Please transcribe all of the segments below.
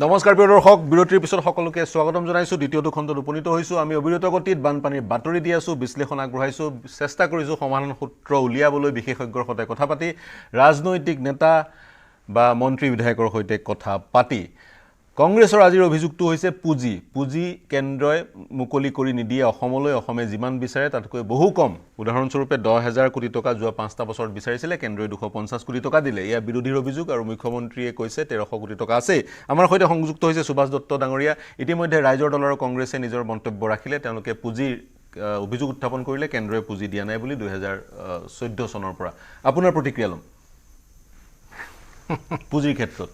নমস্কাৰ প্ৰিয় দৰ্শক, বিৰতিৰ পিছত সকলোকে স্বাগতম জনাইছোঁ। দ্বিতীয়টো খণ্ডত উপনীত হৈছোঁ। আমি অবিৰত গতিত বানপানীৰ বাতৰি দি আছোঁ, বিশ্লেষণ আগবঢ়াইছোঁ, চেষ্টা কৰিছোঁ সমাধান সূত্ৰ উলিয়াবলৈ বিশেষজ্ঞৰ সৈতে কথা পাতি, ৰাজনৈতিক নেতা বা মন্ত্ৰী বিধায়কৰ সৈতে কথা পাতি। কংগ্ৰেছৰ আজিৰ অভিযোগটো হৈছে পুঁজি কেন্দ্ৰই মুকলি কৰি নিদিয়ে অসমলৈ। অসমে যিমান বিচাৰে তাতকৈ বহু কম। উদাহৰণস্বৰূপে 10,000 কোটি টকা যোৱা 5টা বছৰত বিচাৰিছিলে, কেন্দ্ৰই 250 কোটি টকা দিলে। এয়া বিৰোধীৰ অভিযোগ আৰু মুখ্যমন্ত্ৰীয়ে কৈছে 1300 কোটি টকা আছে। আমাৰ সৈতে সংযুক্ত হৈছে সুভাষ দত্ত ডাঙৰীয়া। ইতিমধ্যে ৰাইজৰ দল আৰু কংগ্ৰেছে নিজৰ মন্তব্য ৰাখিলে। তেওঁলোকে পুঁজিৰ অভিযোগ উত্থাপন কৰিলে, কেন্দ্ৰই পুঁজি দিয়া নাই বুলি 2014 চনৰ পৰা। আপোনাৰ প্ৰতিক্ৰিয়া ল'ম পুঁজিৰ ক্ষেত্ৰত।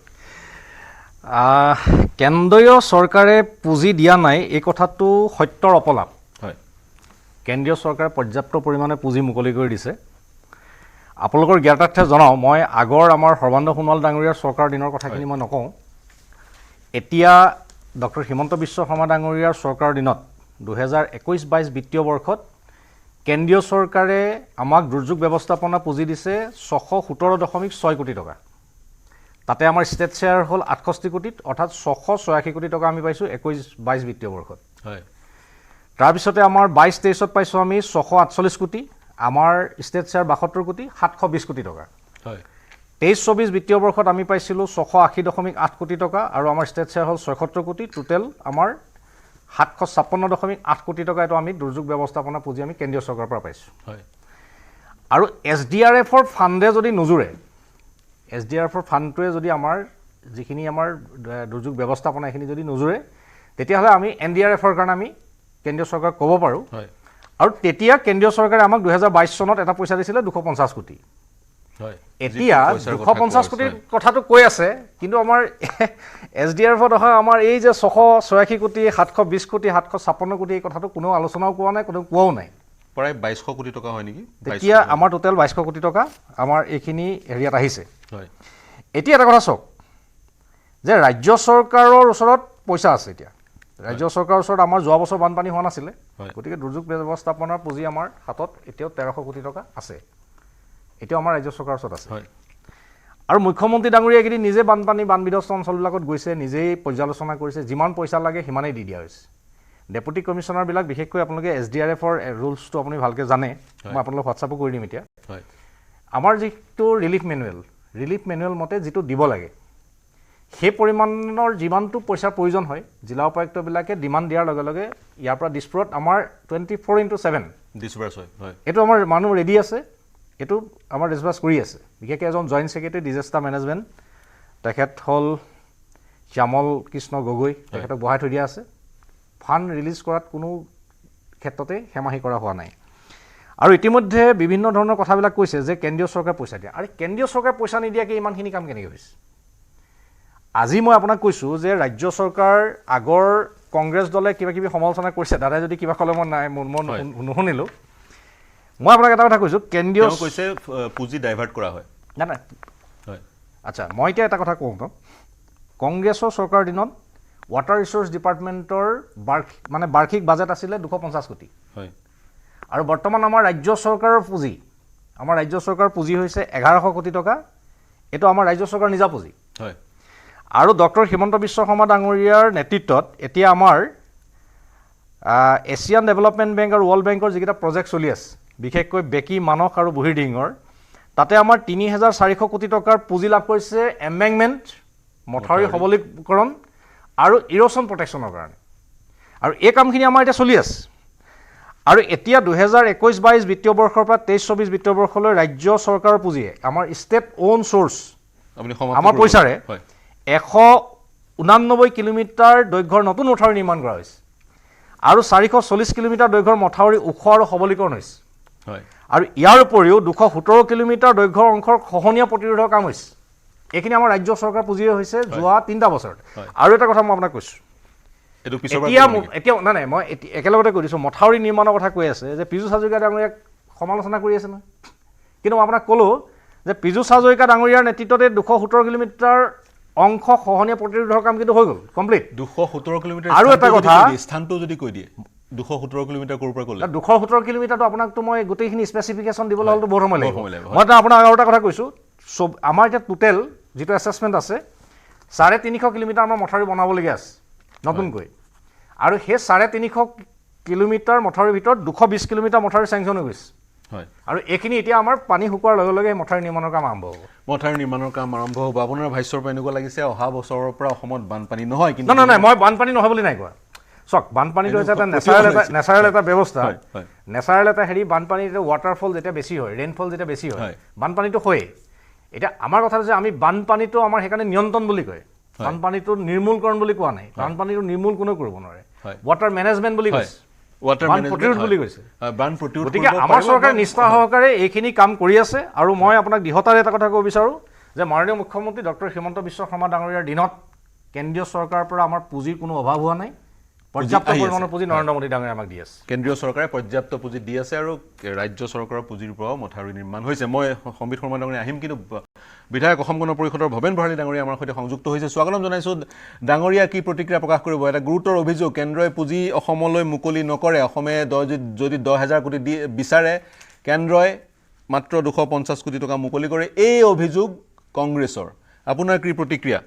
কেন্দ্ৰীয় চৰকাৰে পুঁজি দিয়া নাই এই কথাটো সত্যৰ অপলাপ। হয়, কেন্দ্ৰীয় চৰকাৰে পৰ্যাপ্ত পৰিমাণে পুঁজি মুকলি কৰি দিছে। আপোনালোকৰ জ্ঞাতাৰ্থে জনাওঁ, মই আগৰ আমাৰ সৰ্বানন্দ সোণোৱাল ডাঙৰীয়াৰ চৰকাৰৰ দিনৰ কথাখিনি মই নকওঁ। এতিয়া ডক্টৰ হিমন্ত বিশ্ব শৰ্মা ডাঙৰীয়াৰ চৰকাৰৰ দিনত 2021-22 বিত্তীয় বৰ্ষত কেন্দ্ৰীয় চৰকাৰে আমাক দুৰ্যোগ ব্যৱস্থাপনা পুঁজি দিছে 617.6 কোটি টকা। তাতে আমাৰ ষ্টেট শ্বেয়াৰ হ'ল 68 কোটিত, অৰ্থাৎ 686 কোটি টকা আমি পাইছোঁ 21-22 বিত্তীয় বৰ্ষত। হয়, তাৰপিছতে আমাৰ 22-23ত পাইছোঁ আমি 648 কোটি, আমাৰ ষ্টেট শ্বেয়াৰ 72 কোটি, 720 কোটি টকা। হয়, 23-24 বিত্তীয় বৰ্ষত আমি পাইছিলোঁ 680.8 কোটি টকা আৰু আমাৰ ষ্টেট শ্বেয়াৰ হ'ল 76 কোটি। টোটেল আমাৰ 756.8 কোটি টকা এইটো আমি দুৰ্যোগ ব্যৱস্থাপনা পুঁজি আমি কেন্দ্ৰীয় চৰকাৰৰ পৰা পাইছোঁ। হয়, আৰু SDRFৰ ফাণ্ডে যদি নোজোৰে, SDRFৰ ফাণ্ডটোৱে যদি আমাৰ যিখিনি আমাৰ দুৰ্যোগ ব্যৱস্থাপনা এইখিনি যদি নোজোৰে, তেতিয়াহ'লে আমি NDRFৰ কাৰণে আমি কেন্দ্ৰীয় চৰকাৰক ক'ব পাৰোঁ। হয়, আৰু তেতিয়া কেন্দ্ৰীয় চৰকাৰে আমাক 2022 চনত এটা পইচা দিছিলে 250 কোটি। হয়, এতিয়া 250 কোটিৰ কথাটো কৈ আছে, কিন্তু আমাৰ SDRFত অহা আমাৰ এই যে 686 কোটি, 720 কোটি, 756 কোটি এই কথাটো কোনেও আলোচনাও কৰা নাই, কোনেও কোৱাও নাই। প্ৰায় 2200 কোটি টকা হয় নেকি? তেতিয়া আমাৰ টোটেল 2200 কোটি টকা আমাৰ এইখিনি হেৰিয়াত আহিছে। হয়, এতিয়া এটা কথা চাওক যে ৰাজ্য চৰকাৰৰ ওচৰত পইচা আছে। এতিয়া ৰাজ্য চৰকাৰৰ ওচৰত আমাৰ যোৱা বছৰ বানপানী হোৱা নাছিলে, গতিকে দুৰ্যোগ ব্যৱস্থাপনাৰ পুঁজি আমাৰ হাতত এতিয়াও 1300 কোটি টকা আছে। এতিয়াও আমাৰ ৰাজ্য চৰকাৰৰ ওচৰত আছে। আৰু মুখ্যমন্ত্ৰী ডাঙৰীয়া এইকেইদিন নিজে বান বিধ্বস্ত অঞ্চলবিলাকত গৈছে, নিজেই পৰ্যালোচনা কৰিছে, যিমান পইচা লাগে সিমানেই দি দিয়া হৈছে। ডেপুটি কমিশ্যনাৰবিলাক বিশেষকৈ আপোনালোকে SDRFৰ ৰুলছটো আপুনি ভালকৈ জানে, মই আপোনালোকক হোৱাটছআপো কৰি দিম। এতিয়া আমাৰ যিটো ৰিলিফ মেনুৱেল মতে যিটো দিব লাগে, সেই পৰিমাণৰ যিমানটো পইচাৰ প্ৰয়োজন হয়, জিলা উপায়ুক্তবিলাকে ডিমাণ্ড দিয়াৰ লগে লগে ইয়াৰ পৰা দিছপুৰত আমাৰ 24/7 ডিছবাৰ্চ হয়। এইটো আমাৰ মানুহ ৰেডি আছে, এইটো আমাৰ ডিছবাৰ্চ কৰি আছে। বিশেষকৈ এজন জইণ্ট ছেক্ৰেটাৰী ডিজাষ্টাৰ মেনেজমেণ্ট, তেখেত হ'ল শ্যামল কৃষ্ণ গগৈ, তেখেতক বহাই থৈ দিয়া আছে। ফাণ্ড ৰিলিজ কৰাত কোনো ক্ষেত্ৰতে হেমাহি কৰা হোৱা নাই। আৰু ইতিমধ্যে বিভিন্ন ধৰণৰ কথাবিলাক কৈছে যে কেন্দ্ৰীয় চৰকাৰে পইচা দিয়ে। আৰু কেন্দ্ৰীয় চৰকাৰে পইচা নিদিয়াকৈ ইমানখিনি কাম কেনেকৈ হৈছে? আজি মই আপোনাক কৈছোঁ যে ৰাজ্য চৰকাৰ আগৰ কংগ্ৰেছ দলে কিবা কিবি সমালোচনা কৰিছে, দাদাই যদি কিবা ক'লে মই নুশুনিলোঁ। মই আপোনাক এটা কথা কৈছোঁ, কেন্দ্ৰীয় কৈছে পুঁজি ডাইভাৰ্ট কৰা হয়। নাই আচ্ছা, মই এতিয়া এটা কথা কওঁ ন, কংগ্ৰেছৰ চৰকাৰৰ দিনত ৱাটাৰ ৰিচোৰ্চ ডিপাৰ্টমেণ্টৰ বাৰ্ষিক বাজেট আছিলে 250 কোটি। হয়, আৰু বৰ্তমান আমাৰ ৰাজ্য চৰকাৰৰ পুঁজি হৈছে 1100 কোটি টকা। এইটো আমাৰ ৰাজ্য চৰকাৰৰ নিজা পুঁজি। হয়, আৰু ডক্টৰ হিমন্ত বিশ্ব শৰ্মা ডাঙৰীয়াৰ নেতৃত্বত এতিয়া আমাৰ এছিয়ান ডেভেলপমেণ্ট বেংক আৰু ৱৰ্ল্ড বেংকৰ যিকেইটা প্ৰজেক্ট চলি আছে, বিশেষকৈ বেকী, মানস আৰু বুঢ়ীডিঙৰ, তাতে আমাৰ 3400 কোটি টকাৰ পুঁজি লাভ কৰিছে এম্বেংকমেণ্ট, মথাউৰি সবলীকৰণ আৰু ইৰ'শ্যন প্ৰটেকশ্যনৰ কাৰণে। আৰু এই কামখিনি আমাৰ এতিয়া চলি আছে। আৰু এতিয়া 2021-22 বিত্তীয় বৰ্ষৰ পৰা 23-24 বিত্তীয় বৰ্ষলৈ ৰাজ্য চৰকাৰৰ পুঁজিয়ে আমাৰ ষ্টেট অ'ন চ'ৰ্চ আমাৰ পইচাৰে 189 কিলোমিটাৰ দৈৰ্ঘ্যৰ নতুন মথাউৰি নিৰ্মাণ কৰা হৈছে আৰু 440 কিলোমিটাৰ দৈৰ্ঘ্যৰ মথাউৰি ওখ আৰু সবলীকৰণ হৈছে। আৰু ইয়াৰ উপৰিও 217 কিলোমিটাৰ দৈৰ্ঘ্যৰ অংশৰ খহনীয়া প্ৰতিৰোধৰ কাম হৈছে। এইখিনি আমাৰ ৰাজ্য চৰকাৰ পুঁজিয়ে হৈছে যোৱা 3টা বছৰত। আৰু এটা কথা মই আপোনাক কৈছোঁ, এতিয়া নাই মই একেলগতে কৈ দিছোঁ, মথাউৰি নিৰ্মাণৰ কথা কৈ আছে যে পীযুষ হাজৰিকা ডাঙৰীয়াক সমালোচনা কৰি আছে নহয়, কিন্তু মই আপোনাক ক'লোঁ যে পীযুষ হাজৰিকা ডাঙৰীয়াৰ নেতৃত্বতে 217 কিলোমিটাৰ অংশ খহনীয়া প্ৰতিৰোধৰ কাম কিন্তু হৈ গ'ল কমপ্লিট। 217 কিলোমিটাৰ। আৰু এটা কথা, স্থানটো যদি কৈ দিয়ে 217 কিলোমিটাৰ ক'ৰ পৰা ক'লে? 217 কিলোমিটাৰটো আপোনাকতো মই গোটেইখিনি স্পেচিফিকেশ্যন দিবলৈ হ'লেতো বহুত সময় লাগিব। মই আপোনাক আৰু এটা কথা কৈছোঁ, আমাৰ এতিয়া টোটেল যিটো এছেছমেণ্ট আছে 350 কিলোমিটাৰ আমাৰ মথাউৰি বনাবলগীয়া আছে নতুনকৈ আৰু সেই 350 কিলোমিটাৰ মথাউৰিৰ ভিতৰত 220 কিলোমিটাৰ মথাউৰি চেংচন হৈ গৈছে হয় আৰু এইখিনি এতিয়া আমাৰ পানী শুকোৱাৰ লগে লগে মথাউৰি নিৰ্মাণৰ কাম আৰম্ভ হ'ব মথাউৰি নিৰ্মাণৰ কাম আৰম্ভ হ'ব আপোনাৰ ভাষ্যৰ পৰা এনেকুৱা লাগিছে অহা বছৰৰ পৰা অসমত বানপানী নহয় কিন্তু নাই মই বানপানী নহয় বুলি নাই কোৱা চক বানপানীটো হৈছে এটা নেচাৰেল এটা ব্যৱস্থা নেচাৰেল এটা হেৰি বানপানীটো ৱাটাৰফল যেতিয়া বেছি হয় ৰেইনফল যেতিয়া বেছি হয় বানপানীটো হয়েই এতিয়া আমাৰ কথা যে আমি বানপানীটো আমাৰ সেইকাৰণে নিয়ন্ত্ৰণ বুলি কয় বানপানীটো নিৰ্মূলকৰণ বুলি কোৱা নাই বানপানীটো নিৰ্মূল কোনেও কৰিব নোৱাৰে ৱাটাৰ মেনেজমেণ্ট বুলি কৈছে বান প্ৰতিৰোধ বুলি কৈছে গতিকে আমাৰ চৰকাৰে নিষ্ঠা সহকাৰে এইখিনি কাম কৰি আছে আৰু মই আপোনাক দৃঢ়তাৰে এটা কথা ক'ব বিচাৰোঁ যে মাননীয় মুখ্যমন্ত্ৰী ডক্টৰ হিমন্ত বিশ্ব শৰ্মা ডাঙৰীয়াৰ দিনত কেন্দ্ৰীয় চৰকাৰৰ পৰা আমাৰ পুঁজিৰ কোনো অভাৱ হোৱা নাই পৰ্যাপ্ত পৰিমাণৰ পুঁজি নৰেন্দ্ৰ মোদী ডাঙৰীয়াই আমাক দি আছে কেন্দ্ৰীয় চৰকাৰে পৰ্যাপ্ত পুঁজি দি আছে আৰু ৰাজ্য চৰকাৰৰ পুঁজিৰ পৰাও মথাউৰি নিৰ্মাণ হৈছে মই সম্বিত শৰ্মা ডাঙৰীয়া আহিম কিন্তু বিধায়ক অসম গণ পৰিষদৰ ভৱেন ভৰালী ডাঙৰীয়া আমাৰ সৈতে সংযুক্ত হৈছে স্বাগতম জনাইছোঁ ডাঙৰীয়া কি প্ৰতিক্ৰিয়া প্ৰকাশ কৰিব এটা গুৰুতৰ অভিযোগ কেন্দ্ৰই পুঁজি অসমলৈ মুকলি নকৰে অসমে যদি 10,000 কোটি বিচাৰে কেন্দ্ৰই মাত্ৰ 250 কোটি টকা মুকলি কৰে এই অভিযোগ কংগ্ৰেছৰ আপোনাৰ কি প্ৰতিক্ৰিয়া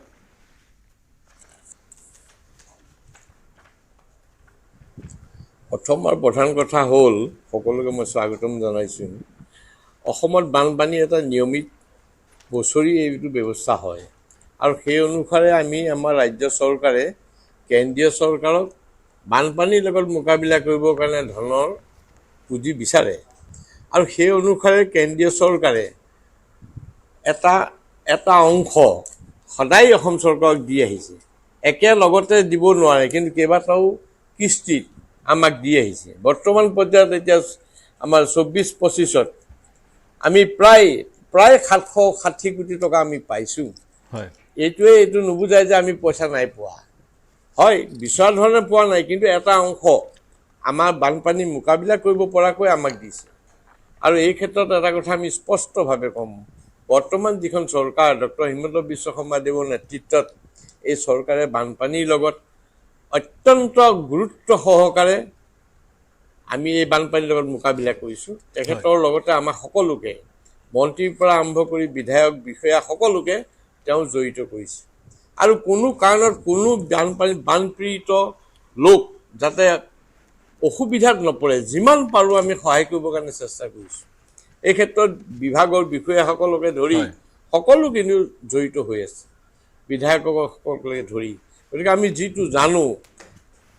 প্ৰথম আৰু প্ৰধান কথা হ'ল সকলোকে মই স্বাগতম জনাইছোঁ অসমত বানপানী এটা নিয়মিত বছৰি এইটো ব্যৱস্থা হয় আৰু সেই অনুসাৰে আমি আমাৰ ৰাজ্য চৰকাৰে কেন্দ্ৰীয় চৰকাৰক বানপানীৰ লগত মোকাবিলা কৰিবৰ কাৰণে ধনৰ পুঁজি বিচাৰে আৰু সেই অনুসাৰে কেন্দ্ৰীয় চৰকাৰে এটা অংশ সদায় অসম চৰকাৰক দি আহিছে একেলগতে দিব নোৱাৰে কিন্তু কেইবাটাও কিস্তিত আমাক দি আহিছে বৰ্তমান পৰ্যায়ত এতিয়া আমাৰ 24-25ত আমি প্ৰায় 760 কোটি টকা আমি পাইছোঁ এইটো নুবুজায় যে আমি পইচা নাই পোৱা হয় বিচৰা ধৰণে পোৱা নাই কিন্তু এটা অংশ আমাৰ বানপানী মোকাবিলা কৰিব পৰাকৈ আমাক দিছে আৰু এই ক্ষেত্ৰত এটা কথা আমি স্পষ্টভাৱে ক'ম বৰ্তমান যিখন চৰকাৰ ডক্টৰ হিমন্ত বিশ্ব শৰ্মা দেৱৰ নেতৃত্বত এই চৰকাৰে বানপানীৰ লগত অত্যন্ত গুৰুত্ব সহকাৰে আমি এই বানপানীৰ লগত মোকাবিলা কৰিছোঁ তেখেতৰ লগতে আমাৰ সকলোকে মন্ত্ৰীৰ পৰা আৰম্ভ কৰি বিধায়ক বিষয়া সকলোকে তেওঁ জড়িত কৰিছে আৰু কোনো কাৰণত কোনো বানপীড়িত লোক যাতে অসুবিধাত নপৰে যিমান পাৰোঁ আমি সহায় কৰিবৰ কাৰণে চেষ্টা কৰিছোঁ এই ক্ষেত্ৰত বিভাগৰ বিষয়াসকলকে ধৰি সকলো কিন্তু জড়িত হৈ আছে বিধায়কসকলকে ধৰি গতিকে আমি যিটো জানো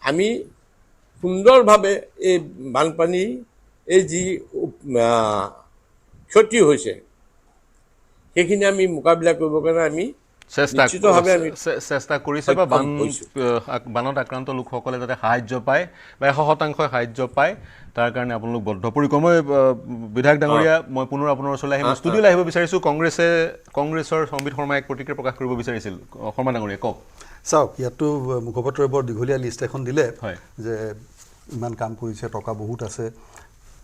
আমি সুন্দৰভাৱে এই বানপানী এই যি ক্ষতি হৈছে সেইখিনি আমি মোকাবিলা কৰিবৰ কাৰণে আমি চেষ্টা কৰিছে বা বানত আক্ৰান্ত লোকসকলে যাতে সাহায্য পায় বা 100% সাহায্য পায় তাৰ কাৰণে আপোনালোক বদ্ধপৰিকৰ মই বিধায়ক ডাঙৰীয়া মই পুনৰ আপোনাৰ ওচৰলৈ আহিম ষ্টুডিঅ'লৈ আহিব বিচাৰিছোঁ কংগ্ৰেছৰ সম্বিত শৰ্মাই এক প্ৰতিক্ৰিয়া প্ৰকাশ কৰিব বিচাৰিছিল শৰ্মা ডাঙৰীয়া কওক চাওক ইয়াতো মুখপাত্ৰই বৰ দীঘলীয়া লিষ্ট এখন দিলে যে ইমান কাম কৰিছে টকা বহুত আছে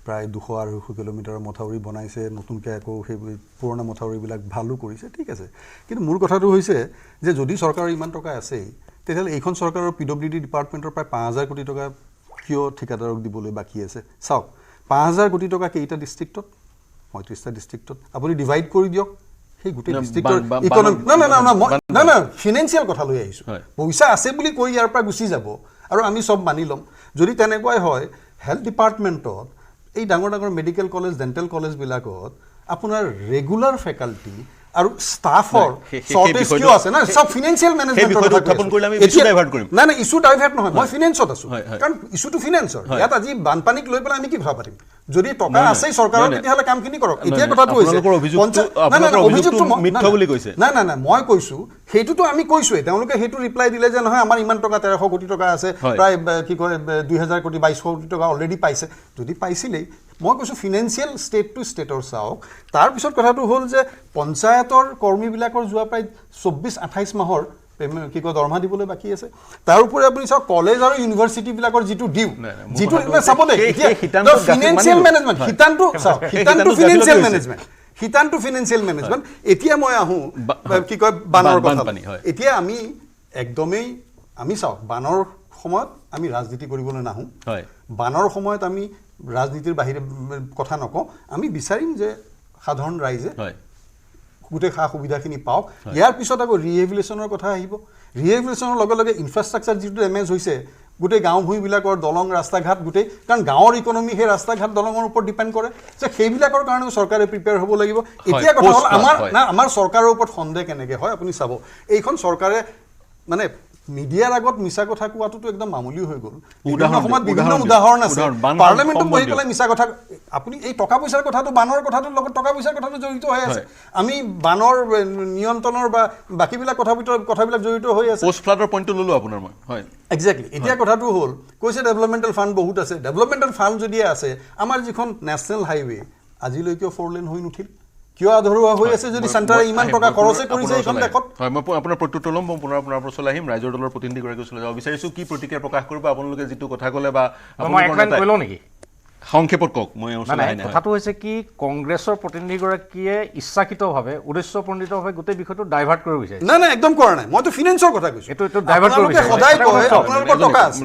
প্ৰায় 200-250 কিলোমিটাৰৰ মথাউৰি বনাইছে নতুনকৈ আকৌ সেই পুৰণা মথাউৰিবিলাক ভালো কৰিছে ঠিক আছে কিন্তু মোৰ কথাটো হৈছে যে যদি চৰকাৰৰ ইমান টকা আছেই তেতিয়াহ'লে এইখন চৰকাৰৰ PWD ডিপাৰ্টমেণ্টৰ প্ৰায় 5,000 কোটি টকা কিয় ঠিকাদাৰক দিবলৈ বাকী আছে চাওক 5,000 কোটি টকা কেইটা ডিষ্ট্ৰিক্টত 35টা ডিষ্ট্ৰিক্টত আপুনি ডিভাইড কৰি দিয়ক সেই গোটেই ডিষ্ট্ৰিক্টৰ ইকনমিক না ফিনেন্সিয়েল কথা লৈ আহিছোঁ পইচা আছে বুলি কৈ ইয়াৰ পৰা গুচি যাব আৰু আমি চব মানি ল'ম যদি তেনেকুৱাই হয় হেল্থ ডিপাৰ্টমেণ্টত এই ডাঙৰ মেডিকেল কলেজ ডেণ্টেল কলেজবিলাকত আপোনাৰ ৰেগুলাৰ ফেকাল্টি আৰু ষ্টাফৰ শৰ্টেজ কিয় আছে না সব ফিনেন্সিয়েল মেনেজমেণ্টৰ কথা নাই ইছ্যু ডাইভাৰ্ট নহয় মই ফিনেন্সত আছোঁ কাৰণ ইছ্যুটো ফিনেন্সৰ ইয়াত আজি বানপানীক লৈ পেলাই আমি কি কথা পাতিম যদি টকা আছেই চৰকাৰৰ তেতিয়াহ'লে কামখিনি কৰক এতিয়া কথাটো হৈছে নাই মই কৈছোঁ সেইটোতো আমি কৈছোঁৱেই তেওঁলোকে সেইটো ৰিপ্লাই দিলে যে নহয় আমাৰ ইমান টকা 1,300 কোটি টকা আছে প্ৰায় কি কয় 2,000 কোটি 2,200 কোটি টকা অলৰেডি পাইছে যদি পাইছিলেই মই কৈছোঁ ফিনেন্সিয়েল ষ্টেট টু ষ্টেটৰ চাওক তাৰপিছত কথাটো হ'ল যে পঞ্চায়তৰ কৰ্মীবিলাকৰ যোৱা প্ৰায় 24-28 মাহৰ কি কয় দৰমহা দিবলৈ বাকী আছে তাৰ উপৰি আপুনি চাওক কলেজ আৰু ইউনিভাৰ্চিটিবিলাকৰ যিটো ডিউ যিটো চাব দেই ফিনেন্সিয়েল মেনেজমেণ্ট শিতানটো ফিনেন্সিয়েল মেনেজমেণ্ট এতিয়া মই আহোঁ কি কয় বানৰ কথা এতিয়া আমি একদমেই আমি চাওক বানৰ সময়ত আমি ৰাজনীতি কৰিবলৈ নাহোঁ বানৰ সময়ত আমি ৰাজনীতিৰ বাহিৰে কথা নকওঁ আমি বিচাৰিম যে সাধাৰণ ৰাইজে গোটেই সা সুবিধাখিনি পাওক ইয়াৰ পিছত আকৌ ৰিহেবিলিটেশ্যনৰ কথা আহিব ৰিহেবিলিটেশ্যনৰ লগে লগে ইনফ্ৰাষ্ট্ৰাকচাৰ যিটো ডেমেজ হৈছে গোটেই গাঁও ভূঁইবিলাকৰ দলং ৰাস্তা ঘাট গোটেই কাৰণ গাঁৱৰ ইকনমি সেই ৰাস্তা ঘাট দলঙৰ ওপৰত ডিপেণ্ড কৰে যে সেইবিলাকৰ কাৰণেও চৰকাৰে প্ৰিপেয়াৰ হ'ব লাগিব এতিয়া কথা হ'ল আমাৰ চৰকাৰৰ ওপৰত সন্দেহ কেনেকৈ হয় আপুনি চাব এইখন চৰকাৰে মানে মিডিয়াৰ আগত মিছা কথা কোৱাটোতো একদম মামুলি হৈ গ'ল বিভিন্ন উদাহৰণ আছে পাৰ্লামেণ্টত বহি পেলাই মিছা কথা আপুনি এই টকা পইচাৰ কথাটো বানৰ কথাটোৰ লগত টকা পইচাৰ কথাটো জড়িত হৈ আছে আমি বানৰ নিয়ন্ত্ৰণৰ বা বাকীবিলাক কথাবিলাক জড়িত হৈ আছে পোষ্ট ফ্লাডৰ পইণ্টটো ল'লো আপোনাৰ মই হয় এক্সেক্টলি এতিয়া কথাটো হ'ল কৈছে ডেভেলপমেণ্টেল ফাণ্ড বহুত আছে ডেভেলপমেণ্টেল ফাণ্ড যদি আছে আমাৰ যিখন নেশ্যনেল হাইৱে আজিলৈকে 4 লেন হৈ নুঠিল কিয় আধৰুৱা হৈ আছে যদি চেণ্টাৰে ইমান টকা খৰচে কৰিছে এইখন দেশত হয় মই আপোনাৰ প্ৰত্যুত্তৰ ল'ম মই পুনৰ আপোনাৰ ওচৰলৈ আহিম ৰাইজৰ দলৰ প্ৰতিনিধিগৰাকীৰ ওচৰলৈ যাব বিচাৰিছোঁ কি প্ৰতিক্ৰিয়া প্ৰকাশ কৰিব আপোনালোকে যিটো কথা ক'লে বা মই এক লাইন কৈ লওঁ নেকি সংক্ষেপত কওক মই ওচৰলৈ আহি নাই কথাটো হৈছে কি কংগ্ৰেছৰ প্ৰতিনিধিগৰাকীয়ে ইচ্ছাকৃতভাৱে উদ্দেশ্যপ্ৰণোদিতভাৱে গোটেই বিষয়টো ডাইভাৰ্ট কৰিব বিচাৰিছে নাই একদম কৰা নাই মইতো ফিনেন্সৰ কথা কৈছোঁ এইটো ডাইভাৰ্ট কৰিব বিচাৰিছে সদায় কয় আপোনালোকৰ টকা আছে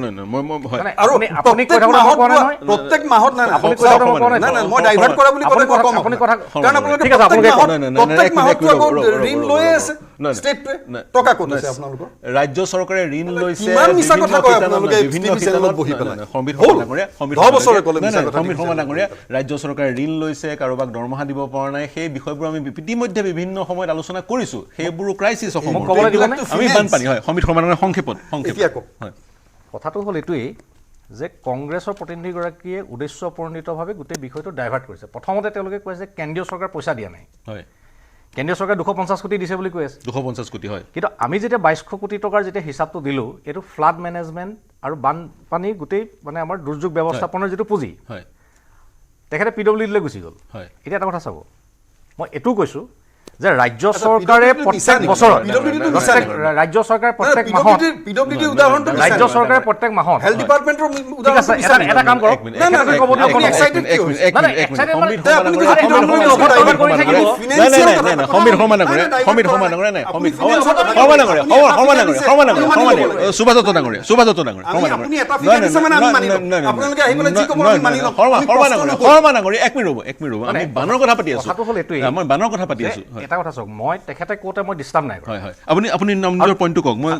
আৰু আপুনি কৈ থকা মই কোৱা নাই প্ৰত্যেক মাহত নাই আপুনি কৈ থকা মই কোৱা নাই মই ডাইভাৰ্ট কৰা বুলি ক'লে কম আপুনি কথা কাৰণ আপোনালোকে ঠিক আছে আপোনালোকে প্ৰত্যেক মাহত আকৌ ঋণ লৈয়ে আছে ষ্টেটটোৱে টকা ক'ত আছে আপোনালোকৰ ৰাজ্য চৰকাৰে ঋণ লৈছে ইমান মিছা কথা কয় আপোনালোকে বিভিন্ন চেনেলত বহি পেলাই ৰাজ্য চৰকাৰে ঋণ লৈছে কাৰোবাক দৰমহা দিব পৰা নাই সেই বিষয়বোৰ আমি ইতিমধ্যে বিভিন্ন সময়ত আলোচনা কৰিছোঁ সেইবোৰো ক্ৰাইচিছ অসমৰ আমি বানপানী হয় সমীৰ শৰ্মাৰ সংক্ষেপত কথাটো হ'ল এইটোৱেই যে কংগ্ৰেছৰ প্ৰতিনিধিগৰাকীয়ে উদ্দেশ্যপ্ৰণোদিতভাৱে গোটেই বিষয়টো ডাইভাৰ্ট কৰিছে প্ৰথমতে তেওঁলোকে কৈ আছে কেন্দ্ৰীয় চৰকাৰ পইচা দিয়া নাই হয় কেন্দ্ৰীয় চৰকাৰে 250 কোটি দিছে বুলি কৈ আছে 250 কোটি হয় কিন্তু আমি যেতিয়া 2200 কোটি টকাৰ যেতিয়া হিচাপটো দিলোঁ এইটো ফ্লাড মেনেজমেণ্ট আৰু বানপানী গোটেই মানে আমাৰ দুৰ্যোগ ব্যৱস্থাপনাৰ যিটো পুঁজি হয় তেখেতে PWDলৈ গুচি গ'ল হয় এতিয়া এটা কথা চাব মই এইটো কৈছোঁ যে ৰাজ্য চৰকাৰে প্ৰত্যেক বছৰত ৰাজ্য চৰকাৰে প্ৰত্যেক মাহত পিডব্লিউডি উদাহৰণটো ৰাজ্য চৰকাৰে প্ৰত্যেক মাহত হেল্থ ডিপাৰ্টমেণ্টৰ ঠিক আছে এটা কাম কৰক বানৰ কথা পাতি আছো আমাৰ বানৰ কথা পাতি আছো এটা কথা চাওক মই তেখেতে কোতে মই ডিস্টাৰ্ব নাই কৰা হয় হয় আপুনি নিজৰ পইণ্টটো কওক মই